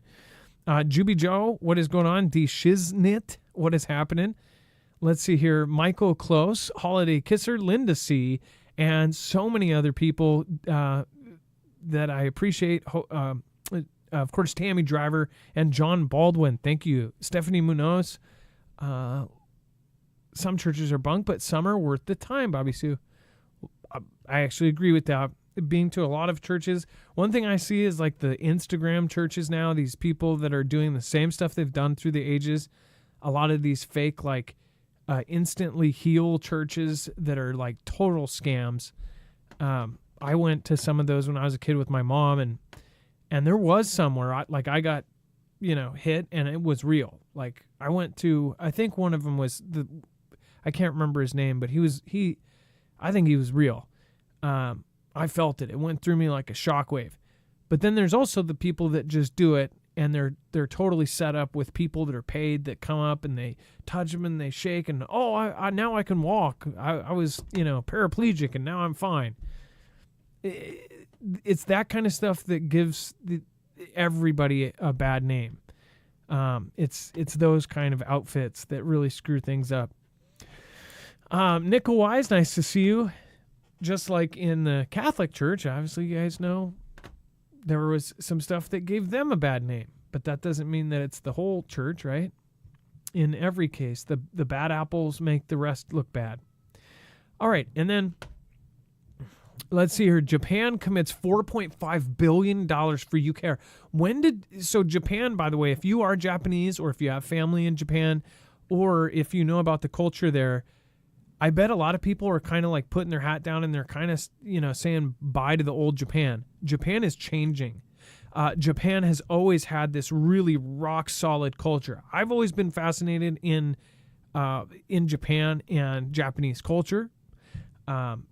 Juby Joe, what is going on? D Shiznit, what is happening? Let's see here. Michael Close, Holiday Kisser, Linda C, and so many other people that I appreciate. Of course, Tammy Driver and John Baldwin. Thank you. Stephanie Munoz. Some churches are bunk, but some are worth the time, Bobby Sue. I actually agree with that. Being to a lot of churches, one thing I see is like the Instagram churches now, these people that are doing the same stuff they've done through the ages. A lot of these fake, like, instantly heal churches that are like total scams. I went to some of those when I was a kid with my mom, and there was somewhere I got, hit, and it was real. Like, I went to, I think one of them was I can't remember his name, but I think he was real. I felt it. It went through me like a shockwave. But then there's also the people that just do it, and they're totally set up with people that are paid that come up and they touch them and they shake and I now I can walk. I was paraplegic and now I'm fine. It's that kind of stuff that gives everybody a bad name. It's those kind of outfits that really screw things up. Nickel Wise, nice to see you. Just like in the Catholic Church, obviously you guys know there was some stuff that gave them a bad name, but that doesn't mean that it's the whole church, right? In every case, the bad apples make the rest look bad. All right, and then let's see here. Japan commits $4.5 billion for UK. So Japan, by the way, if you are Japanese or if you have family in Japan or if you know about the culture there, I bet a lot of people are kind of like putting their hat down and they're kind of, saying bye to the old Japan. Japan is changing. Japan has always had this really rock solid culture. I've always been fascinated in Japan and Japanese culture. I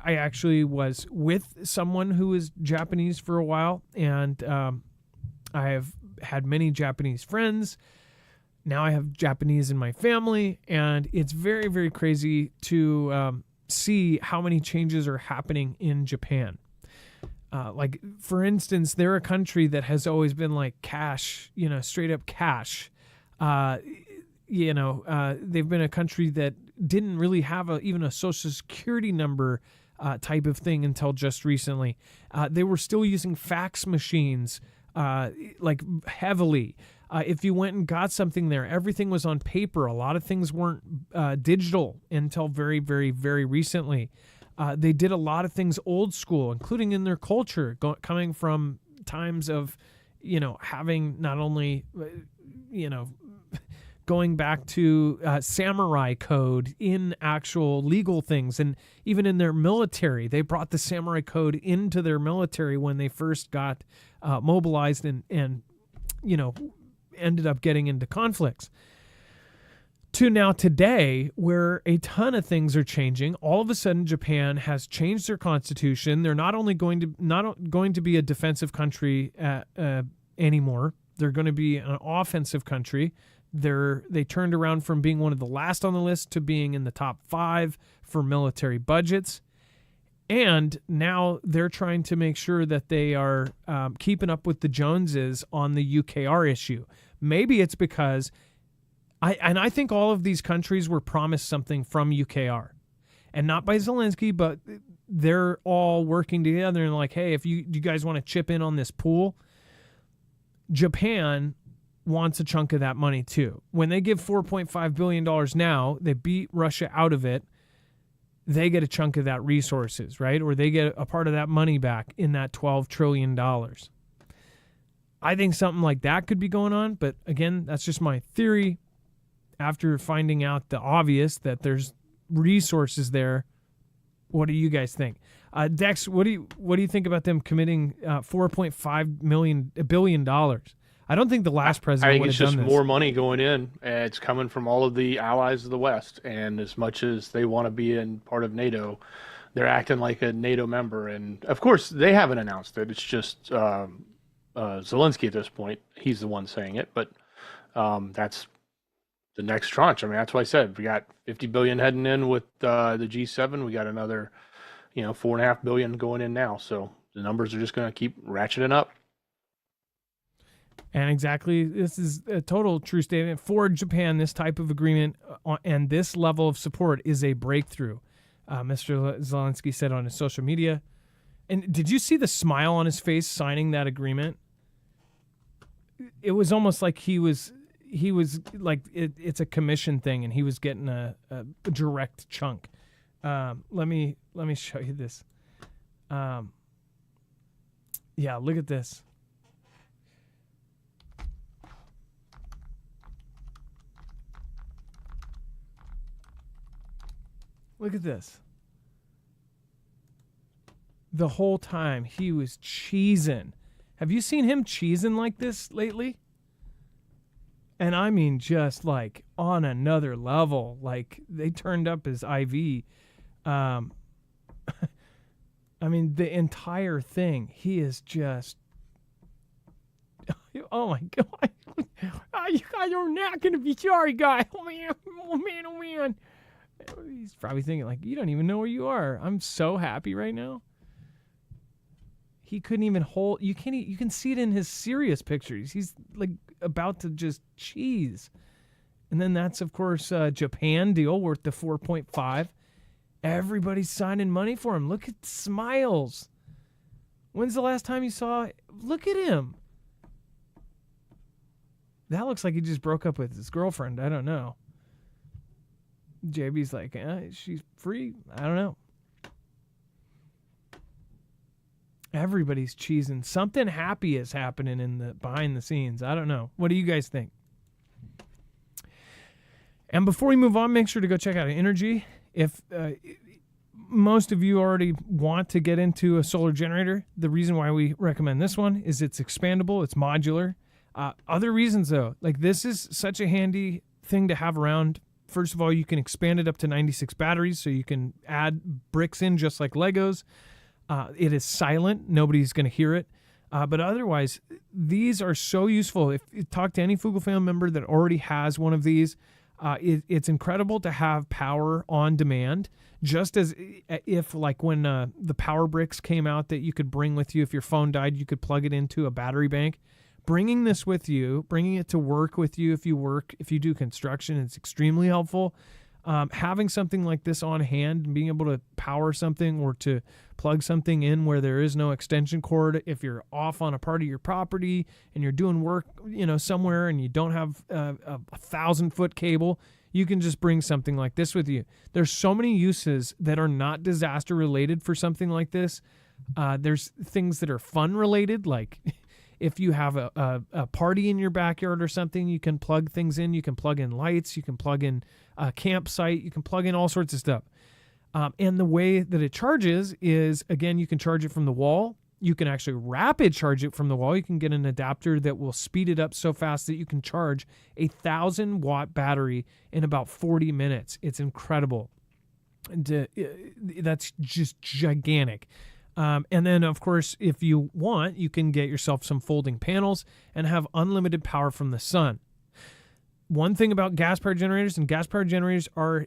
actually was with someone who was Japanese for a while, and I have had many Japanese friends. Now I have Japanese in my family, and it's very, very crazy to see how many changes are happening in Japan. Like, for instance, they're a country that has always been like cash, straight up cash. They've been a country that didn't really have even a social security number type of thing until just recently. They were still using fax machines like heavily. If you went and got something there, everything was on paper. A lot of things weren't digital until very, very, very recently. They did a lot of things old school, including in their culture, coming from times of, having not only, going back to samurai code in actual legal things. And even in their military, they brought the samurai code into their military when they first got mobilized and ended up getting into conflicts. To now today, where a ton of things are changing. All of a sudden, Japan has changed their constitution. They're not going to be a defensive country anymore. They're going to be an offensive country. They turned around from being one of the last on the list to being in the top 5 for military budgets. And now they're trying to make sure that they are keeping up with the Joneses on the UKR issue. Maybe it's because I think all of these countries were promised something from UKR, and not by Zelensky, but they're all working together and like, hey, if you guys want to chip in on this pool, Japan wants a chunk of that money too. When they give $4.5 billion now, they beat Russia out of it, they get a chunk of that resources, right? Or they get a part of that money back in that $12 trillion. I think something like that could be going on, but again, that's just my theory. After finding out the obvious that there's resources there, what do you guys think? Dex, what do you think about them committing $4.5 billion? I don't think the last president would have done this. I think it's just more money going in. It's coming from all of the allies of the West, and as much as they want to be in part of NATO, they're acting like a NATO member. And of course, they haven't announced it. It's just Zelensky at this point. He's the one saying it, but that's the next tranche. I mean, that's what I said. We got $50 billion heading in with the G7. We got another, $4.5 billion going in now. So the numbers are just going to keep ratcheting up. And exactly, this is a total true statement for Japan. This type of agreement and this level of support is a breakthrough. Mr. Zelensky said on his social media. And did you see the smile on his face signing that agreement? It was almost like he was like it's a commission thing, and he was getting a direct chunk. Let me show you this. Yeah, look at this. Look at this. The whole time he was cheesing. Have you seen him cheesing like this lately? And I mean, just like on another level, like they turned up his IV. I mean, the entire thing, he is just, oh my God. You guys are not going to be sorry, guy. Oh man, oh man, oh man. He's probably thinking like, you don't even know where you are. I'm so happy right now. He couldn't even hold, you can see it in his serious pictures. He's like about to just cheese. And then that's, of course, Japan deal worth the 4.5. Everybody's signing money for him. Look at smiles. When's the last time you saw, look at him. That looks like he just broke up with his girlfriend. I don't know. JB's like, she's free. I don't know. Everybody's cheesing. Something happy is happening in the behind the scenes. I don't know. What do you guys think? And before we move on, make sure to go check out Energy. If most of you already want to get into a solar generator, the reason why we recommend this one is it's expandable, it's modular. Other reasons, though, like this is such a handy thing to have around. First of all, you can expand it up to 96 batteries, so you can add bricks in just like Legos. It is silent. Nobody's going to hear it. But otherwise, these are so useful. If you talk to any Fugle family member that already has one of these, it's incredible to have power on demand. Just as if like when the power bricks came out that you could bring with you, if your phone died, you could plug it into a battery bank. Bringing this with you, bringing it to work with you if you do construction, it's extremely helpful. Having something like this on hand and being able to power something or to plug something in where there is no extension cord, if you're off on a part of your property and you're doing work, somewhere and you don't have a 1,000-foot cable, you can just bring something like this with you. There's so many uses that are not disaster related for something like this. There's things that are fun related, like If you have a party in your backyard or something, you can plug things in. You can plug in lights. You can plug in a campsite. You can plug in all sorts of stuff. And the way that it charges is, again, you can charge it from the wall. You can actually rapid charge it from the wall. You can get an adapter that will speed it up so fast that you can charge a 1,000-watt battery in about 40 minutes. It's incredible. And that's just gigantic. And then, of course, if you want, you can get yourself some folding panels and have unlimited power from the sun. One thing about gas-powered generators, and gas-powered generators are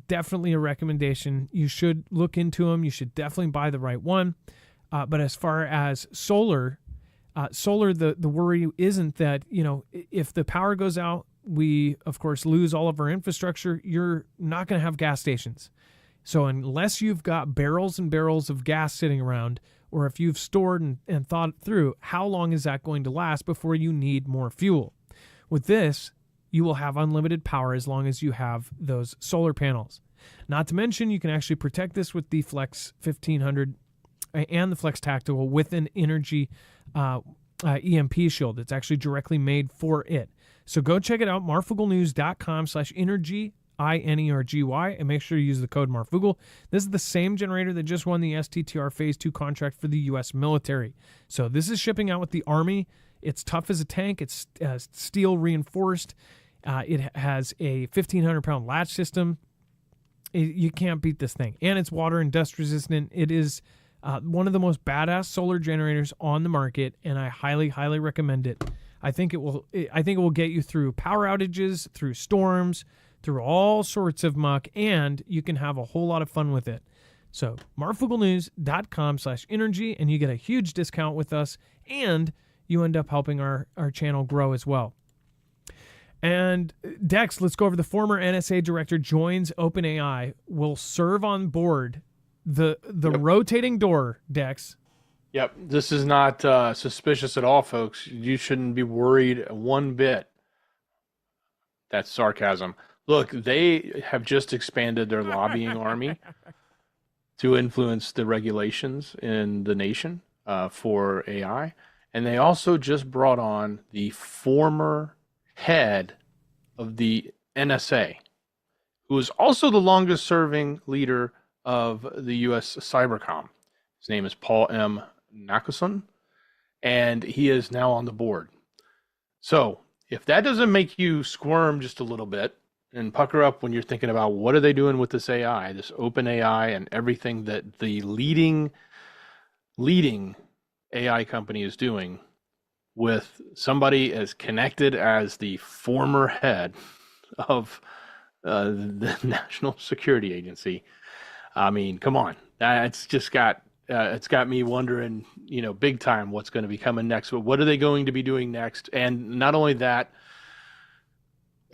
definitely a recommendation. You should look into them. You should definitely buy the right one. But as far as solar, the worry isn't that, if the power goes out, we, of course, lose all of our infrastructure. You're not going to have gas stations. So unless you've got barrels and barrels of gas sitting around, or if you've stored and thought through, how long is that going to last before you need more fuel? With this, you will have unlimited power as long as you have those solar panels. Not to mention, you can actually protect this with the Flex 1500 and the Flex Tactical with an energy EMP shield. It's actually directly made for it. So go check it out, marfooglenews.com/energy, INERGY, and make sure you use the code Marfoogle. This is the same generator that just won the STTR Phase 2 contract for the U.S. military. So this is shipping out with the Army. It's tough as a tank. It's steel reinforced. It has a 1,500-pound latch system. You can't beat this thing. And it's water and dust resistant. It is one of the most badass solar generators on the market, and I highly, highly recommend it. I think it will get you through power outages, through storms, through all sorts of muck, and you can have a whole lot of fun with it. So marfooglenews.com/energy, and you get a huge discount with us, and you end up helping our channel grow as well. And Dex, let's go over the former NSA director joins OpenAI, will serve on board the rotating door, Dex. Yep, this is not suspicious at all, folks. You shouldn't be worried one bit. That's sarcasm. Look, they have just expanded their lobbying army to influence the regulations in the nation for AI. And they also just brought on the former head of the NSA, who is also the longest serving leader of the U.S. Cybercom. His name is Paul M. Nackson, and he is now on the board. So if that doesn't make you squirm just a little bit and pucker up when you're thinking about what are they doing with this AI, this open AI, and everything that the leading AI company is doing with somebody as connected as the former head of the National Security Agency. I mean, come on. It's got me wondering, big time what's going to be coming next. But what are they going to be doing next? And not only that,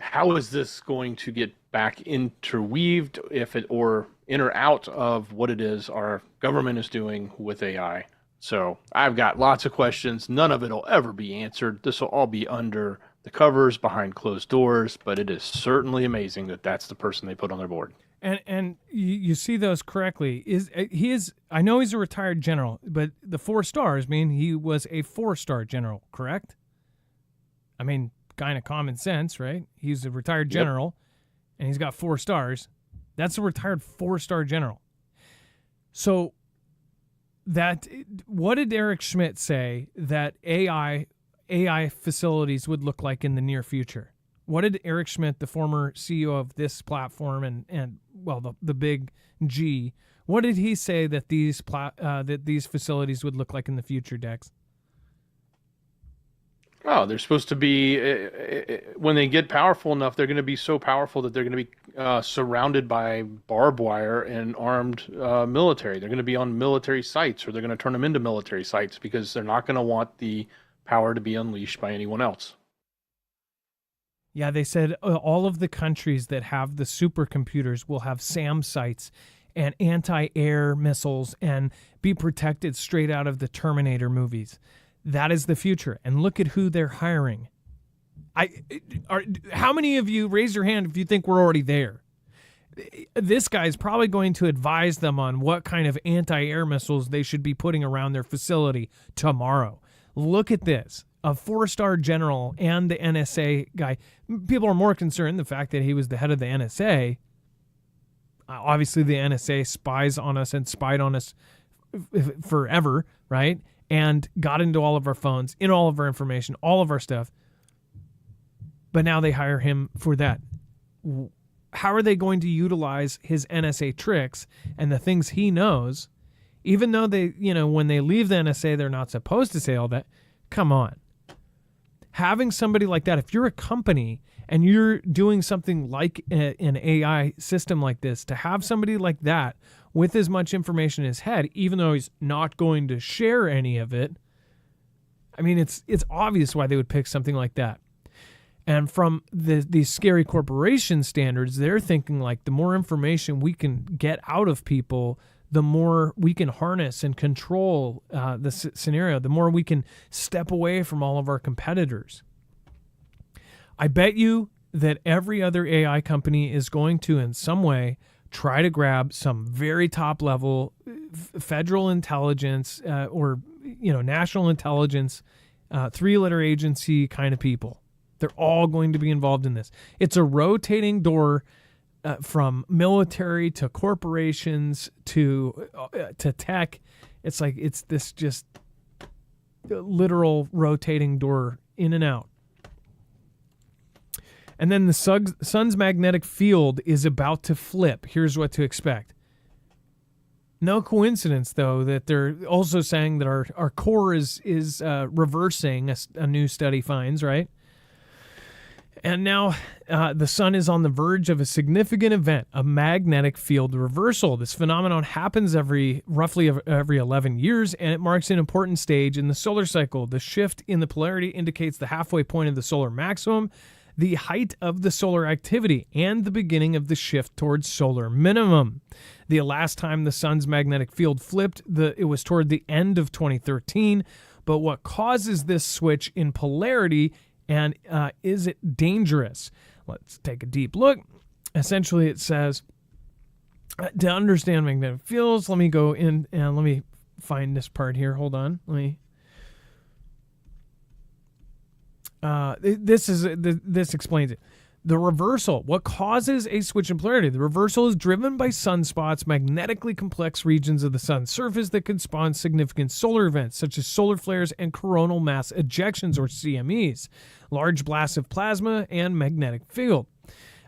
how is this going to get back interweaved or in or out of what it is our government is doing with AI? So I've got lots of questions. None of it will ever be answered. This will all be under the covers, behind closed doors, but it is certainly amazing that that's the person they put on their board. And you see those correctly. I know he's a retired general, but the 4 stars mean he was a 4-star general, correct? I mean, kind of common sense, right? He's a retired general, and he's got 4 stars. That's a retired 4-star general. So what did Eric Schmidt say that AI facilities would look like in the near future? What did Eric Schmidt, the former CEO of this platform and the big G, what did he say that these facilities would look like in the future, Dex? Oh, they're supposed to be, when they get powerful enough, they're going to be so powerful that they're going to be surrounded by barbed wire and armed military. They're going to be on military sites, or they're going to turn them into military sites, because they're not going to want the power to be unleashed by anyone else. Yeah, they said all of the countries that have the supercomputers will have SAM sites and anti-air missiles and be protected straight out of the Terminator movies. That is the future. And look at who they're hiring. How many of you, raise your hand if you think we're already there? This guy's probably going to advise them on what kind of anti-air missiles they should be putting around their facility tomorrow. Look at this. A 4-star general and the NSA guy. People are more concerned the fact that he was the head of the NSA. Obviously, the NSA spies on us and spied on us forever, right? And got into all of our phones, in all of our information, all of our stuff. But now they hire him for that. How are they going to utilize his NSA tricks and the things he knows, even though they, when they leave the NSA, they're not supposed to say all that? Come on. Having somebody like that, if you're a company and you're doing something like an AI system like this, to have somebody like that with as much information in his head, even though he's not going to share any of it, I mean, it's obvious why they would pick something like that. And from these scary corporation standards, they're thinking like the more information we can get out of people, the more we can harness and control the scenario, the more we can step away from all of our competitors. I bet you that every other AI company is going to, in some way, try to grab some very top level federal intelligence or national intelligence, 3-letter agency kind of people. They're all going to be involved in this. It's a rotating door. From military to corporations to tech, it's like it's this just literal rotating door in and out. And then the sun's magnetic field is about to flip. Here's what to expect. No coincidence, though, that they're also saying that our core is reversing, a new study finds, right? And now the sun is on the verge of a significant event, a magnetic field reversal. This phenomenon happens roughly every 11 years, and it marks an important stage in the solar cycle. The shift in the polarity indicates the halfway point of the solar maximum, the height of the solar activity, and the beginning of the shift towards solar minimum. The last time the sun's magnetic field flipped, it was toward the end of 2013. But what causes this switch in polarity, and is it dangerous? Let's take a deep look. Essentially, it says, to understand magnetic fields, let me go in and let me find this part here. Hold on. This explains it. The reversal. What causes a switch in polarity? The reversal is driven by sunspots, magnetically complex regions of the sun's surface that can spawn significant solar events, such as solar flares and coronal mass ejections, or CMEs, large blasts of plasma, and magnetic field.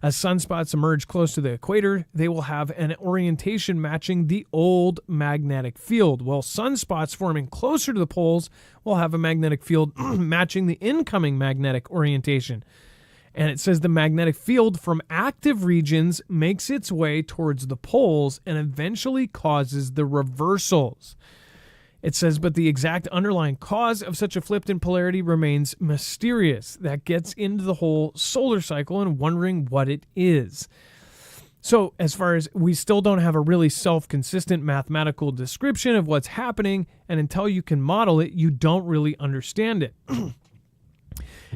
As sunspots emerge close to the equator, they will have an orientation matching the old magnetic field, while sunspots forming closer to the poles will have a magnetic field matching the incoming magnetic orientation. And it says the magnetic field from active regions makes its way towards the poles and eventually causes the reversals. It says, but the exact underlying cause of such a flip in polarity remains mysterious. That gets into the whole solar cycle and wondering what it is. So as far as we still don't have a really self-consistent mathematical description of what's happening, and until you can model it, you don't really understand it.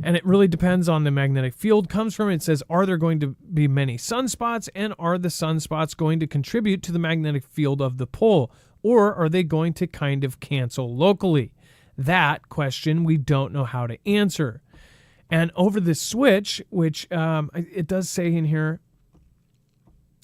And it really depends on the magnetic field comes from. It says, are there going to be many sunspots, and are the sunspots going to contribute to the magnetic field of the pole, or are they going to kind of cancel locally? That question we don't know how to answer. And over this switch, which it does say in here,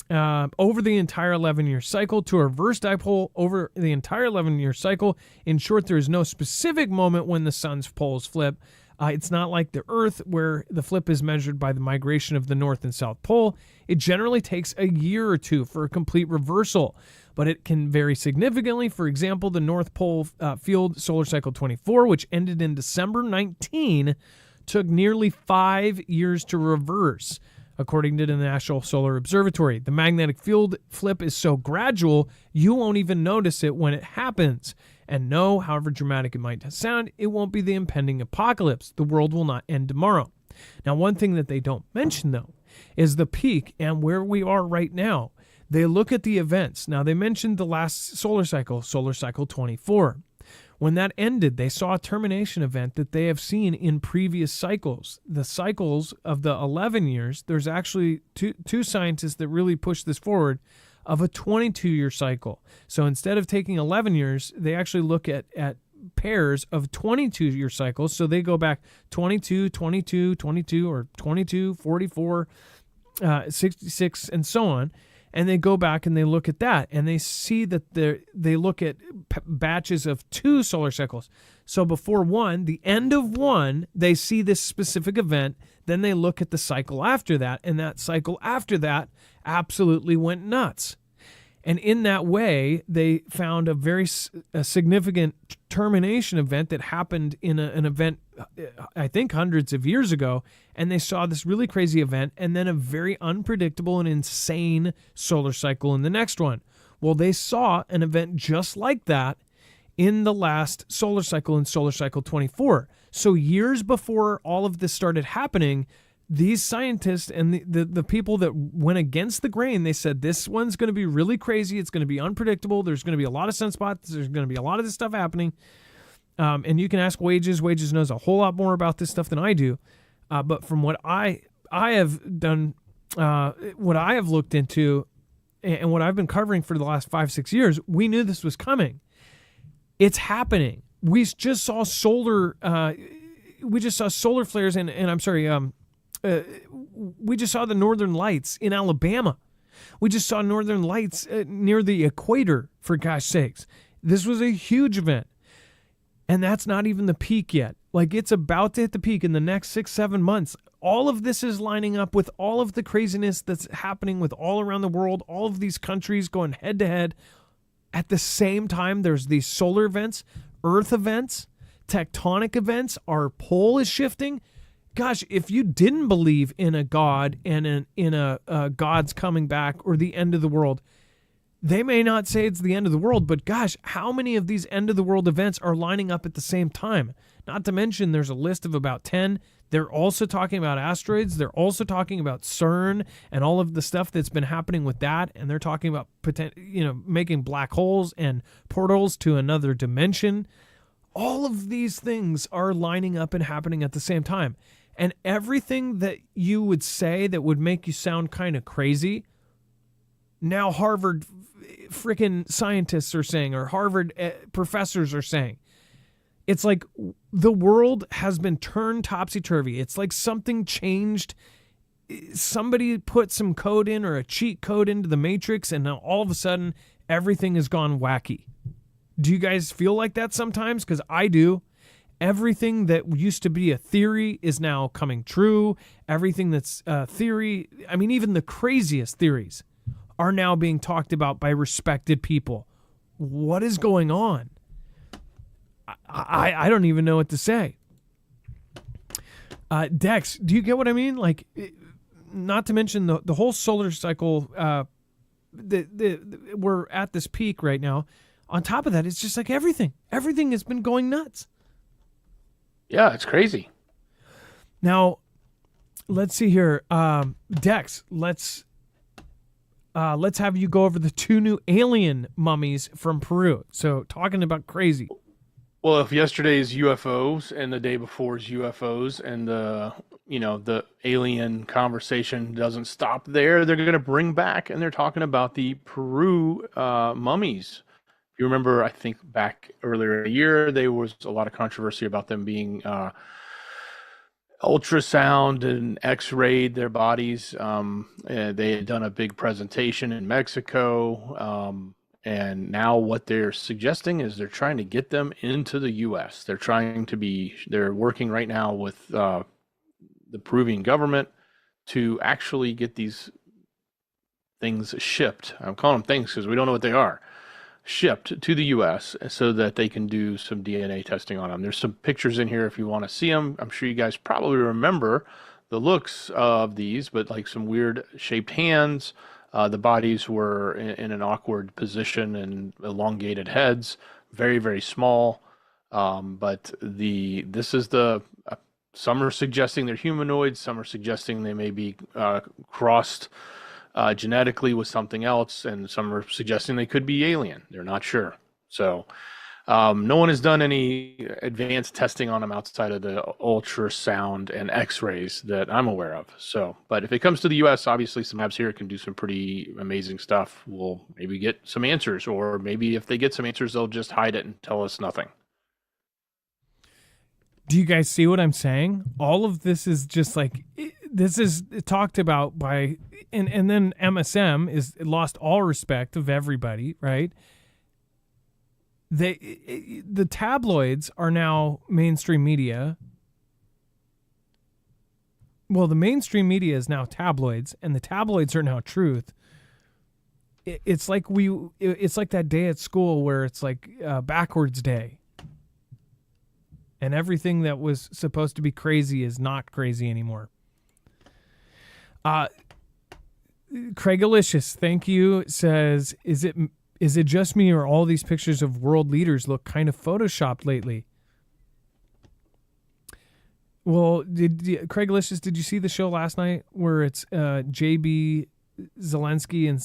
over the entire 11-year cycle, to a reverse dipole over the entire 11-year cycle. In short, there is no specific moment when the sun's poles flip. It's not like the Earth, where the flip is measured by the migration of the North and South Pole. It generally takes a year or two for a complete reversal, but it can vary significantly. For example, the North Pole field solar cycle 24, which ended in December 19, took nearly 5 years to reverse, according to the National Solar Observatory. The magnetic field flip is so gradual, you won't even notice it when it happens. And no, however dramatic it might sound, it won't be the impending apocalypse. The world will not end tomorrow. Now, one thing that they don't mention, though, is the peak and where we are right now. They look at the events. Now, they mentioned the last solar cycle 24. When that ended, they saw a termination event that they have seen in previous cycles. The cycles of the 11 years, there's actually two scientists that really push this forward, of a 22-year cycle. So instead of taking 11 years, they actually look at pairs of 22-year cycles. So they go back 22, 22, 22, or 22, 44, 66, and so on. And they go back and they look at that, and they see that they look at batches of 2 solar cycles. So before one, the end of one, they see this specific event. Then they look at the cycle after that, and that cycle after that absolutely went nuts. And in that way, they found a significant termination event that happened in an event, I think, hundreds of years ago. And they saw this really crazy event and then a very unpredictable and insane solar cycle in the next one. Well, they saw an event just like that in the last solar cycle, in solar cycle 24. So years before all of this started happening, these scientists and the people that went against the grain, they said, this one's going to be really crazy. It's going to be unpredictable. There's going to be a lot of sunspots. There's going to be a lot of this stuff happening. And you can ask Wages. Wages knows a whole lot more about this stuff than I do. But from what I have done, what I have looked into, and what I've been covering for the last 5-6 years, we knew this was coming. It's happening. We just saw solar flares, and I'm sorry, we just saw the northern lights in Alabama. We just saw northern lights near the equator, for gosh sakes. This was a huge event. And that's not even the peak yet. Like, it's about to hit the peak in the next 6-7 months. All of this is lining up with all of the craziness that's happening with all around the world, all of these countries going head to head. At the same time, there's these solar events, earth events, tectonic events. Our pole is shifting. Gosh, if you didn't believe in a God and in a God's coming back or the end of the world, they may not say it's the end of the world, but gosh, how many of these end of the world events are lining up at the same time? Not to mention there's a list of about 10. They're also talking about asteroids. They're also talking about CERN and all of the stuff that's been happening with that. And they're talking about making black holes and portals to another dimension. All of these things are lining up and happening at the same time. And everything that you would say that would make you sound kind of crazy, now Harvard freaking scientists are saying, or Harvard professors are saying. It's like the world has been turned topsy-turvy. It's like something changed. Somebody put some code in, or a cheat code into the matrix, and now all of a sudden everything has gone wacky. Do you guys feel like that sometimes? Because I do. Everything that used to be a theory is now coming true. Everything that's a theory, I mean, even the craziest theories are now being talked about by respected people. What is going on? I don't even know what to say. Dex, do you get what I mean? Like, not to mention the whole solar cycle, we're at this peak right now. On top of that, it's just like everything has been going nuts. Yeah, it's crazy. Now, let's see here. Dex, let's have you go over the 2 new alien mummies from Peru. So, talking about crazy. Well, if yesterday's UFOs and the day before's UFOs and the alien conversation doesn't stop there, they're going to bring back, and they're talking about the Peru mummies. If you remember, I think back earlier in the year, there was a lot of controversy about them being ultrasound and x-rayed their bodies. They had done a big presentation in Mexico. And now what they're suggesting is they're trying to get them into the U.S. They're working right now with the Peruvian government to actually get these things shipped. I'm calling them things because we don't know what they are. Shipped to the U.S. so that they can do some DNA testing on them. There's some pictures in here if you want to see them. I'm sure you guys probably remember the looks of these, but like some weird shaped hands. The bodies were in an awkward position and elongated heads, very, very small. But some are suggesting they're humanoids. Some are suggesting they may be crossed genetically with something else, and some are suggesting they could be alien. They're not sure. So no one has done any advanced testing on them outside of the ultrasound and x-rays that I'm aware of. So, but if it comes to the U.S., obviously some labs here can do some pretty amazing stuff. We'll maybe get some answers, or maybe if they get some answers, they'll just hide it and tell us nothing. Do you guys see what I'm saying? All of this is just like, this is talked about by, and then MSM is lost all respect of everybody, right? The tabloids are now mainstream media. Well, the mainstream media is now tabloids, and the tabloids are now truth. It's like that day at school where it's like backwards day. And everything that was supposed to be crazy is not crazy anymore. Craig Alicious, thank you, says, is it just me or all these pictures of world leaders look kind of photoshopped lately? Well, Craig Alicious, did you see the show last night where it's JB Zelensky and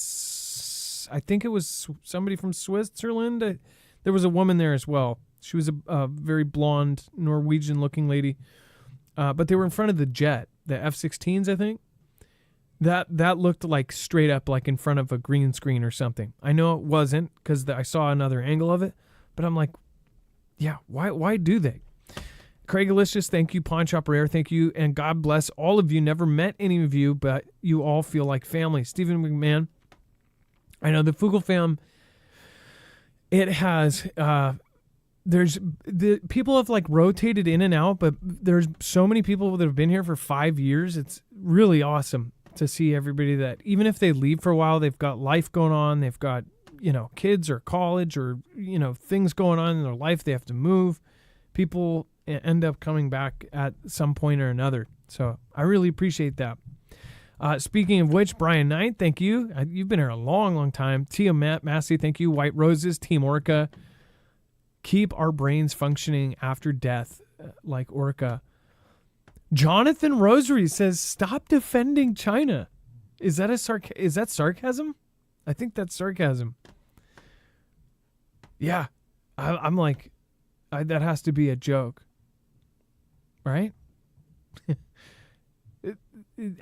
I think it was somebody from Switzerland? There was a woman there as well. She was a very blonde Norwegian-looking lady, but they were in front of the jet, the F-16s, I think. That looked like straight up like in front of a green screen or something. I know it wasn't because I saw another angle of it, but I'm like, yeah, why do they? Craig Alicious, thank you. Pawn Shop Rare, thank you, and God bless all of you. Never met any of you, but you all feel like family. Stephen McMahon, I know the Fugel fam. It has. There's the people have like rotated in and out, but there's so many people that have been here for 5 years. It's really awesome to see everybody that even if they leave for a while, they've got life going on. They've got, kids or college or, things going on in their life. They have to move. People end up coming back at some point or another. So I really appreciate that. Speaking of which, Brian Knight, thank you. You've been here a long, long time. Tia Massey, thank you. White Roses, Team Orca. Keep our brains functioning after death, like Orca. Jonathan Rosary says, "Stop defending China." Is that is that sarcasm? I think that's sarcasm. Yeah, I'm like, that has to be a joke, right?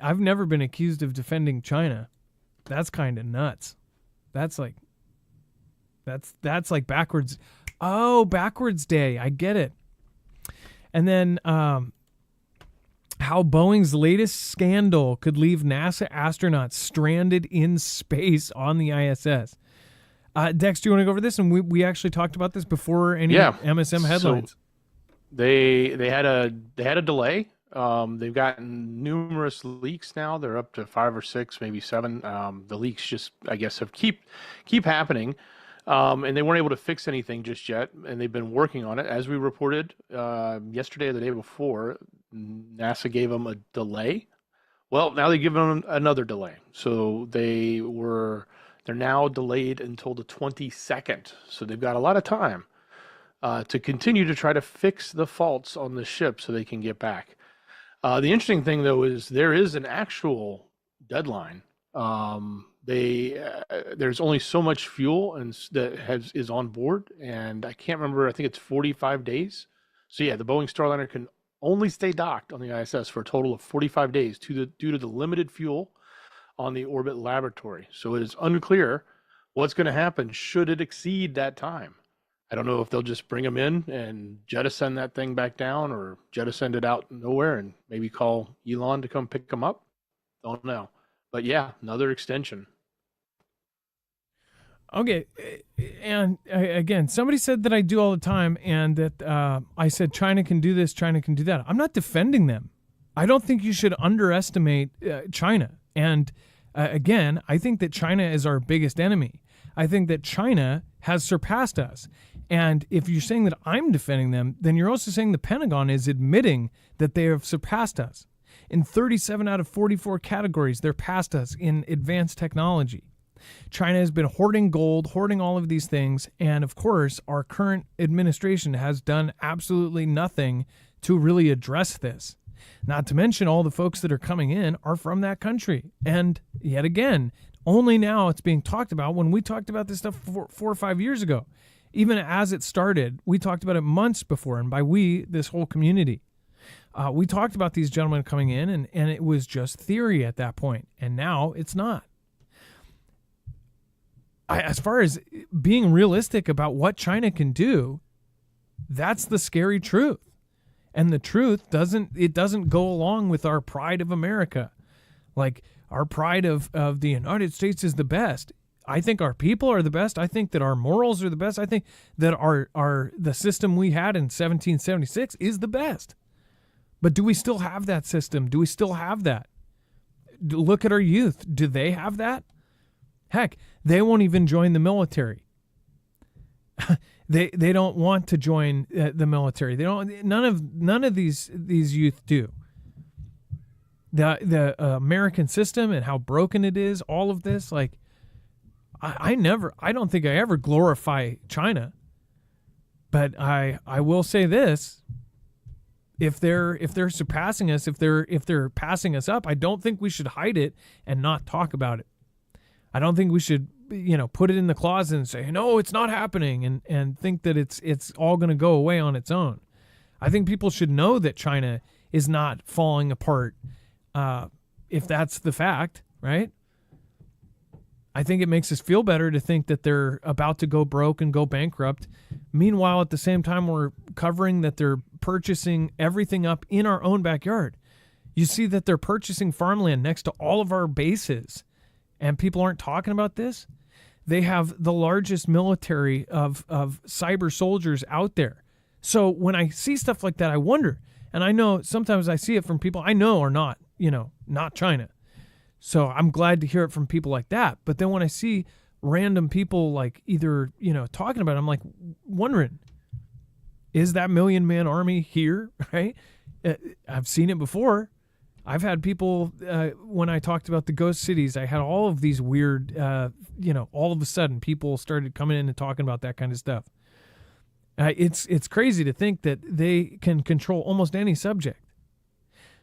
I've never been accused of defending China. That's kind of nuts. That's like backwards. Oh, backwards day. I get it. And then how Boeing's latest scandal could leave NASA astronauts stranded in space on the ISS. Dex, do you want to go over this? And we actually talked about this before any MSM headlines. So they had a delay. They've gotten numerous leaks now. They're up to 5 or 6, maybe 7. The leaks just, I guess, have keep happening. And they weren't able to fix anything just yet, and they've been working on it. As we reported yesterday or the day before, NASA gave them a delay. Well, now they give them another delay. So they're now delayed until the 22nd. So they've got a lot of time to continue to try to fix the faults on the ship so they can get back. The interesting thing, though, is there is an actual deadline. There's only so much fuel that is on board, and I can't remember. I think it's 45 days. So yeah, the Boeing Starliner can only stay docked on the ISS for a total of 45 days due to the limited fuel on the orbit laboratory. So it is unclear what's going to happen should it exceed that time. I don't know if they'll just bring them in and jettison that thing back down, or jettison it out nowhere and maybe call Elon to come pick them up. Don't know. But yeah, another extension. Okay, and again, somebody said that I do all the time, and that I said China can do this, China can do that. I'm not defending them. I don't think you should underestimate China. And again, I think that China is our biggest enemy. I think that China has surpassed us. And if you're saying that I'm defending them, then you're also saying the Pentagon is admitting that they have surpassed us. In 37 out of 44 categories, they're past us in advanced technology. China has been hoarding gold, hoarding all of these things, and of course, our current administration has done absolutely nothing to really address this. Not to mention all the folks that are coming in are from that country. And yet again, only now it's being talked about when we talked about this stuff 4 or 5 years ago. Even as it started, we talked about it months before, and by we, this whole community. We talked about these gentlemen coming in, and it was just theory at that point, and now it's not. As far as being realistic about what China can do, that's the scary truth. And the truth doesn't go along with our pride of America. Like, our pride of the United States is the best. I think our people are the best. I think that our morals are the best. I think that the system we had in 1776 is the best. But do we still have that system? Do we still have that? Look at our youth. Do they have that? Heck, they won't even join the military. They don't want to join the military. They don't. None of these youth do. The American system and how broken it is. All of this, like, I don't think I ever glorify China. But I will say this: if they're surpassing us, if they're passing us up, I don't think we should hide it and not talk about it. I don't think we should, put it in the closet and say, no, it's not happening, and think that it's all going to go away on its own. I think people should know that China is not falling apart, if that's the fact, right? I think it makes us feel better to think that they're about to go broke and go bankrupt. Meanwhile, at the same time, we're covering that they're purchasing everything up in our own backyard. You see that they're purchasing farmland next to all of our bases. And people aren't talking about this. They have the largest military of cyber soldiers out there. So when I see stuff like that, I wonder. And I know sometimes I see it from people I know are not, not China. So I'm glad to hear it from people like that. But then when I see random people like either, talking about it, I'm like wondering, is that 1,000,000-man army here, right? I've seen it before. I've had people, when I talked about the ghost cities, I had all of these weird, all of a sudden people started coming in and talking about that kind of stuff. It's crazy to think that they can control almost any subject.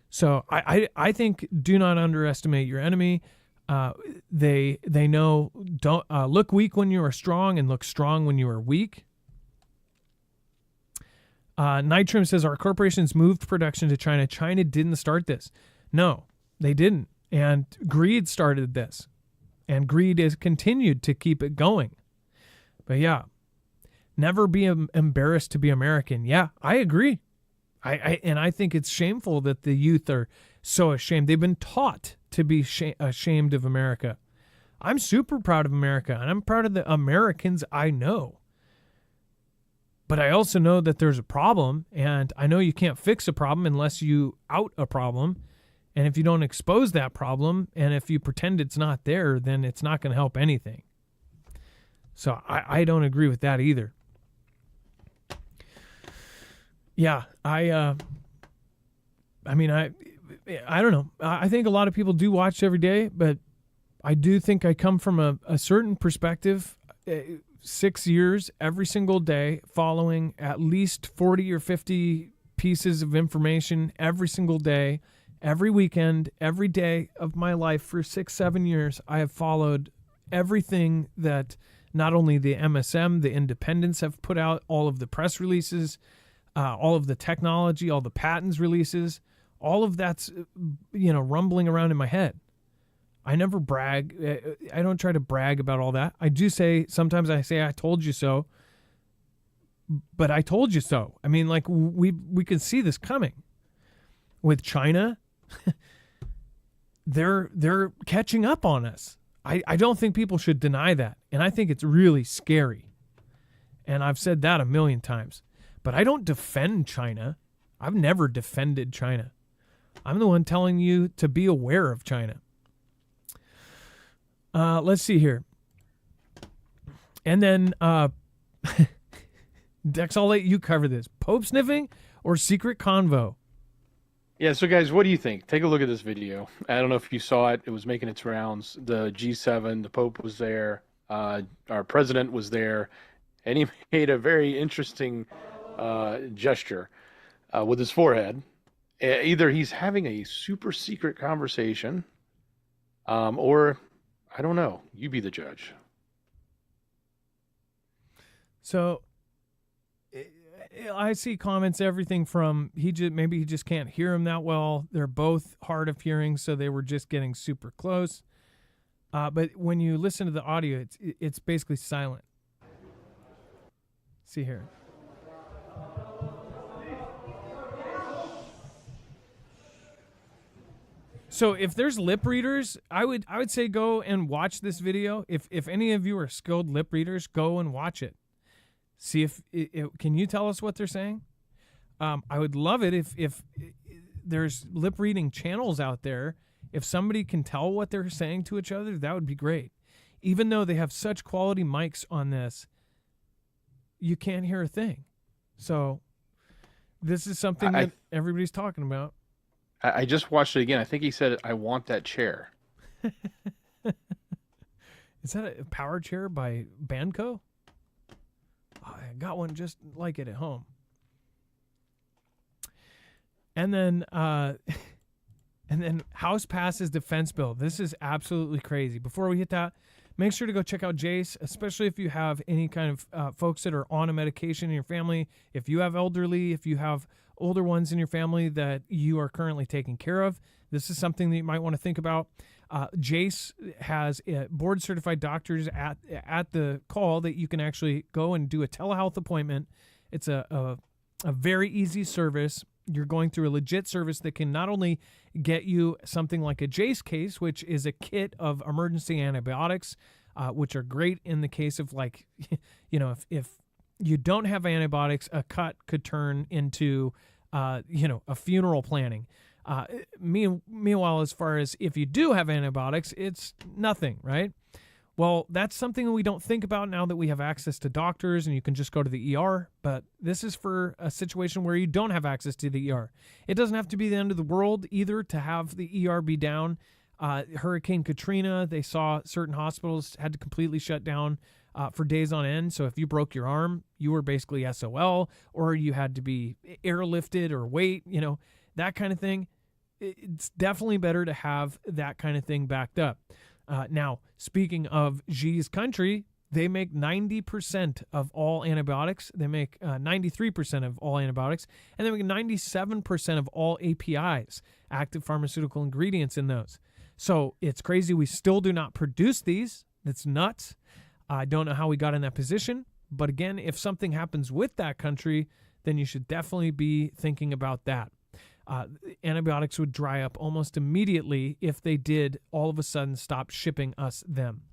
So I think do not underestimate your enemy. They know, don't look weak when you are strong and look strong when you are weak. Nitrim says, our corporations moved production to China. China didn't start this. No, they didn't. And greed started this. And greed has continued to keep it going. But yeah, never be embarrassed to be American. Yeah, I agree. I think it's shameful that the youth are so ashamed. They've been taught to be ashamed of America. I'm super proud of America, and I'm proud of the Americans I know. But I also know that there's a problem, and I know you can't fix a problem unless you out a problem. And if you don't expose that problem, and if you pretend it's not there, then it's not going to help anything. So I don't agree with that either. Yeah, I don't know. I think a lot of people do watch every day, but I do think I come from a certain perspective. 6 years, every single day, following at least 40 or 50 pieces of information every single day, every weekend, every day of my life for 6-7 years. I have followed everything that not only the MSM, the independents have put out, all of the press releases, all of the technology, all the patents releases, all of that's, rumbling around in my head. I never brag. I don't try to brag about all that. I do say, sometimes I say, I told you so, but I told you so. I mean, like, we can see this coming. With China, they're catching up on us. I don't think people should deny that. And I think it's really scary. And I've said that 1,000,000 times. But I don't defend China. I've never defended China. I'm the one telling you to be aware of China. Let's see here. And then, Dex, I'll let you cover this. Pope sniffing or secret convo? Yeah, so guys, what do you think? Take a look at this video. I don't know if you saw it. It was making its rounds. The G7, the Pope was there. Our president was there. And he made a very interesting gesture with his forehead. Either he's having a super secret conversation or, I don't know. You be the judge. So I see comments, everything from maybe he just can't hear him that well. They're both hard of hearing, so they were just getting super close. But when you listen to the audio, it's basically silent. See here. So if there's lip readers, I would say go and watch this video. If any of you are skilled lip readers, go and watch it. See if can you tell us what they're saying? I would love it if there's lip reading channels out there. If somebody can tell what they're saying to each other, that would be great. Even though they have such quality mics on this, you can't hear a thing. So this is something that everybody's talking about. I just watched it again. I think he said, "I want that chair." Is that a power chair by Banco? Oh, I got one just like it at home. And then House passes defense bill. This is absolutely crazy. Before we hit that, make sure to go check out Jace, especially if you have any kind of folks that are on a medication in your family. If you have elderly, if you have older ones in your family that you are currently taking care of, this is something that you might want to think about. Jace has board certified doctors at the call that you can actually go and do a telehealth appointment. It's a very easy service. You're going through a legit service that can not only get you something like a Jace case, which is a kit of emergency antibiotics, which are great in the case of, like, if you don't have antibiotics, a cut could turn into, a funeral planning. Meanwhile, as far as if you do have antibiotics, it's nothing, right? Well, that's something we don't think about now that we have access to doctors and you can just go to the ER. But this is for a situation where you don't have access to the ER. It doesn't have to be the end of the world either to have the ER be down. Hurricane Katrina, they saw certain hospitals had to completely shut down for days on end. So if you broke your arm, you were basically SOL, or you had to be airlifted or wait, that kind of thing. It's definitely better to have that kind of thing backed up. Now, speaking of Xi's country, they make 90% of all antibiotics. They make 93% of all antibiotics, and they make 97% of all APIs, active pharmaceutical ingredients in those. So it's crazy. We still do not produce these. That's nuts. I don't know how we got in that position. But again, if something happens with that country, then you should definitely be thinking about that. Antibiotics would dry up almost immediately if they did all of a sudden stop shipping us them.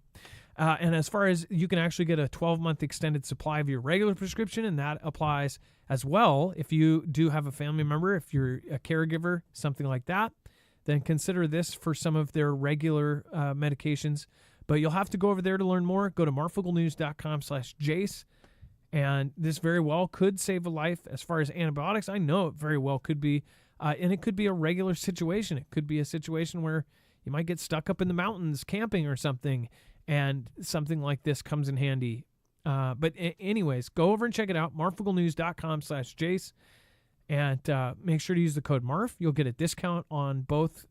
And as far as you can actually get a 12-month extended supply of your regular prescription, and that applies as well if you do have a family member, if you're a caregiver, something like that, then consider this for some of their regular medications. But you'll have to go over there to learn more. Go to marfooglenews.com/Jace. And this very well could save a life. As far as antibiotics, I know it very well could be. And it could be a regular situation. It could be a situation where you might get stuck up in the mountains camping or something, and something like this comes in handy. But anyways, go over and check it out, marfooglenews.com/Jace, and make sure to use the code MARF. You'll get a discount on both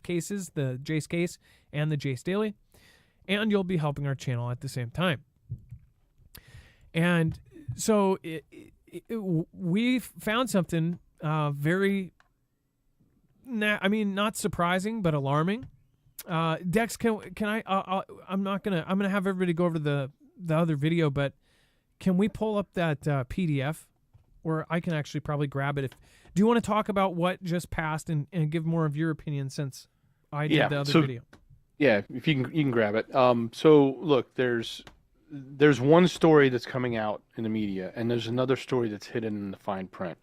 cases, the Jace case and the Jace Daily, and you'll be helping our channel at the same time. And so we found something very, not surprising, but alarming. Dex, can I? I'm gonna have everybody go over to the other video, but can we pull up that PDF, or I can actually probably grab it. Do you want to talk about what just passed and give more of your opinion since I did the other video? Yeah, if you can grab it. So look, there's one story that's coming out in the media, and there's another story that's hidden in the fine print.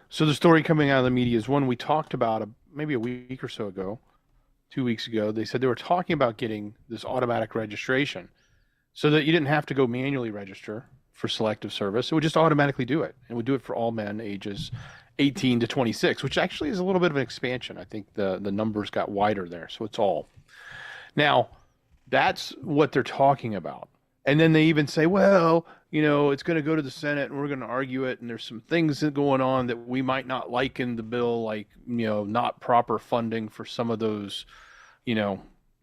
So the story coming out of the media is one we talked about maybe a week or so ago, 2 weeks ago. They said they were talking about getting this automatic registration so that you didn't have to go manually register for selective service. It would just automatically do it. It would do it for all men ages 18 to 26, which actually is a little bit of an expansion. I think the numbers got wider there, so it's all. Now, that's what they're talking about. And then they even say, well, it's going to go to the Senate and we're going to argue it. And there's some things going on that we might not like in the bill, like, not proper funding for some of those,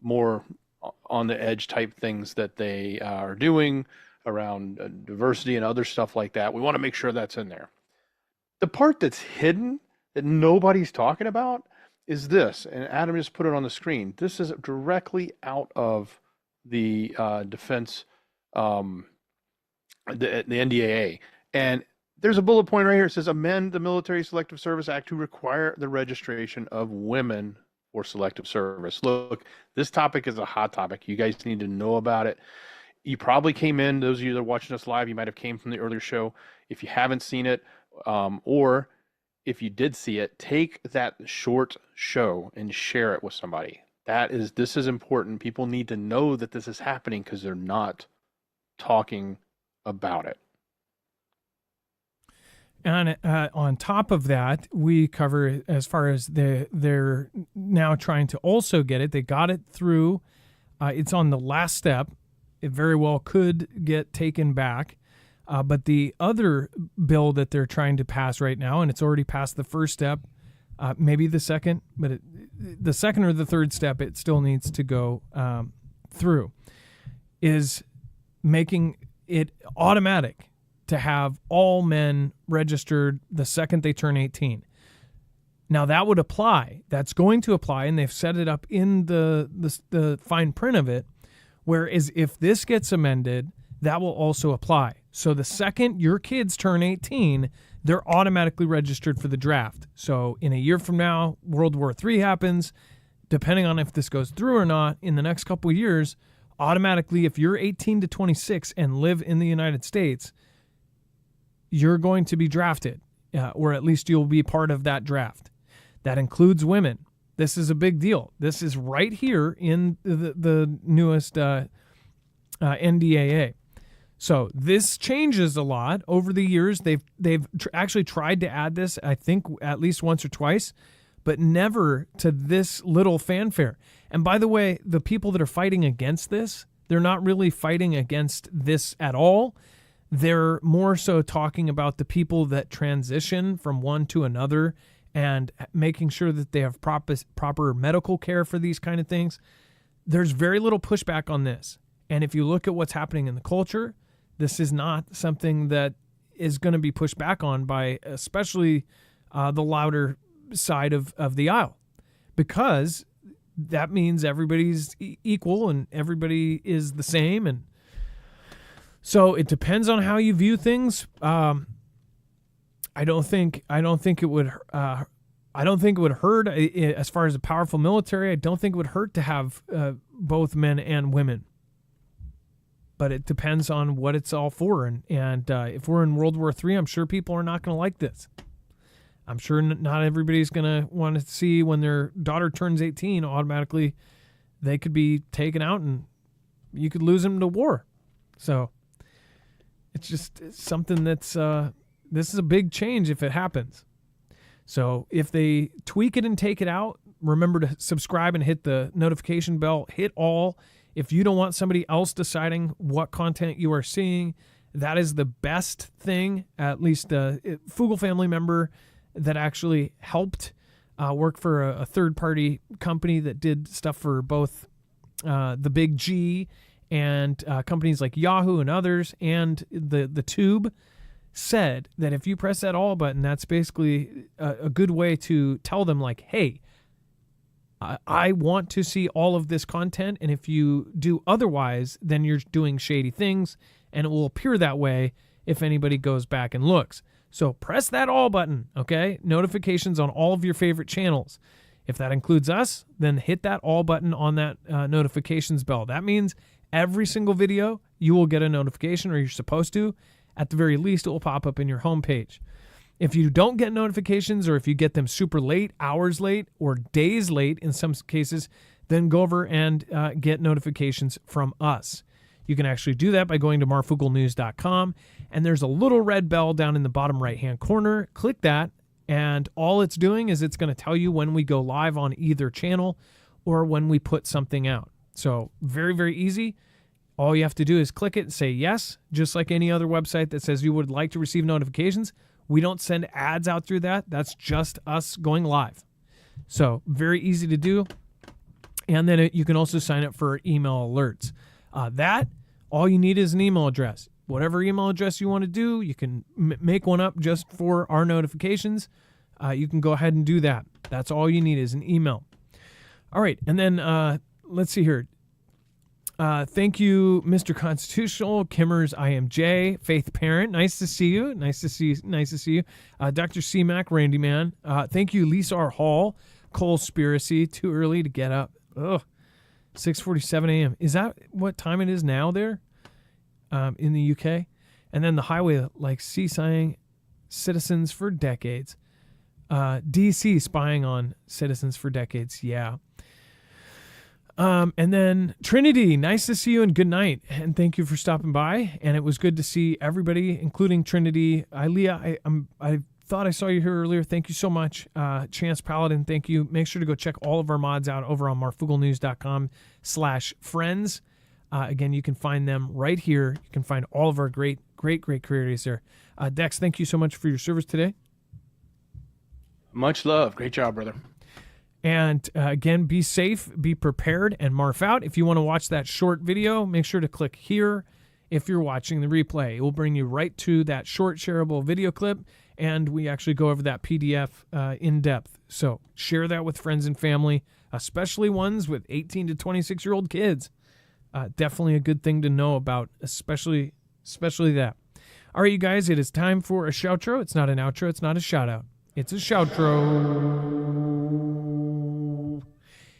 more on the edge type things that they are doing around diversity and other stuff like that. We want to make sure that's in there. The part that's hidden that nobody's talking about is this. And Adam just put it on the screen. This is directly out of the defense the NDAA, and there's a bullet point right here. It says amend the Military Selective Service Act to require the registration of women for selective service. Look, this topic is a hot topic. You guys need to know about it. You probably came in, those of you that are watching us live, you might have came from the earlier show. If you haven't seen it, or if you did see it, take that short show and share it with somebody. This is important. People need to know that this is happening because they're not talking about it. And on top of that, we cover as far as they're now trying to also get it. They got it through. It's on the last step. It very well could get taken back. But the other bill that they're trying to pass right now, and it's already passed the first step, maybe the second, but the second or the third step, it still needs to go through, is making it automatic to have all men registered the second they turn 18. Now that would apply. That's going to apply, and they've set it up in the fine print of it, whereas if this gets amended, that will also apply. So the second your kids turn 18, they're automatically registered for the draft. So in a year from now, World War III happens. Depending on if this goes through or not, in the next couple of years, automatically, if you're 18 to 26 and live in the United States, you're going to be drafted, or at least you'll be part of that draft. That includes women. This is a big deal. This is right here in the newest NDAA. So this changes a lot over the years. They've actually tried to add this, I think, at least once or twice, but never to this little fanfare. And by the way, the people that are fighting against this, they're not really fighting against this at all. They're more so talking about the people that transition from one to another and making sure that they have proper medical care for these kind of things. There's very little pushback on this. And if you look at what's happening in the culture, this is not something that is going to be pushed back on by especially the louder side of the aisle, because that means everybody's equal and everybody is the same. And so it depends on how you view things. I don't think it would hurt as far as a powerful military. I don't think it would hurt to have both men and women. But it depends on what it's all for. And if we're in World War III, I'm sure people are not going to like this. I'm sure not everybody's going to want to see when their daughter turns 18, automatically they could be taken out and you could lose them to war. So it's something that's, this is a big change if it happens. So if they tweak it and take it out, remember to subscribe and hit the notification bell, hit all. If you don't want somebody else deciding what content you are seeing, that is the best thing. At least a Fugel family member that actually helped work for a third-party company that did stuff for both the Big G and companies like Yahoo and others, and the Tube, said that if you press that all button, that's basically a good way to tell them, like, hey, I want to see all of this content, and if you do otherwise, then you're doing shady things, and it will appear that way if anybody goes back and looks. So press that all button, okay? Notifications on all of your favorite channels. If that includes us, then hit that all button on that notifications bell. That means every single video, you will get a notification, or you're supposed to. At the very least, it will pop up in your homepage. If you don't get notifications, or if you get them super late, hours late, or days late in some cases, then go over and get notifications from us. You can actually do that by going to marfooglenews.com, and there's a little red bell down in the bottom right-hand corner. Click that, and all it's doing is it's going to tell you when we go live on either channel or when we put something out. So very, very easy. All you have to do is click it and say yes, just like any other website that says you would like to receive notifications. We don't send ads out through that. That's just us going live. So very easy to do. And then you can also sign up for email alerts. All you need is an email address. Whatever email address you want to do, you can make one up just for our notifications. You can go ahead and do that. That's all you need is an email. All right. And then let's see here. Thank you, Mr. Constitutional, Kimmers IMJ, Faith Parent. Nice to see you. Nice to see you. Dr. C-Mac, Randy Man. Thank you, Lisa R. Hall, Coalspiracy, too early to get up. Ugh. 6:47 a.m. Is that what time it is now there in the UK? And then the highway, like seeing citizens for decades. DC spying on citizens for decades. Yeah. And then Trinity, nice to see you and good night. And thank you for stopping by. And it was good to see everybody, including Trinity. Ilea, I thought I saw you here earlier. Thank you so much. Chance Paladin, thank you. Make sure to go check all of our mods out over on marfooglenews.com/friends. Again, you can find them right here. You can find all of our great creators there. Dex, thank you so much for your service today. Much love. Great job, brother. And again, be safe, be prepared, and Marf out. If you want to watch that short video, make sure to click here if you're watching the replay. It will bring you right to that short shareable video clip, and we actually go over that PDF in depth. So share that with friends and family, especially ones with 18 to 26-year-old kids. Definitely a good thing to know about, especially that. All right, you guys, it is time for a shoutro. It's not an outro. It's not a shout-out. It's a shoutro.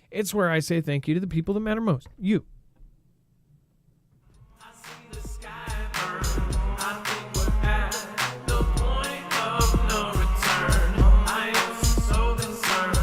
It's where I say thank you to the people that matter most. You.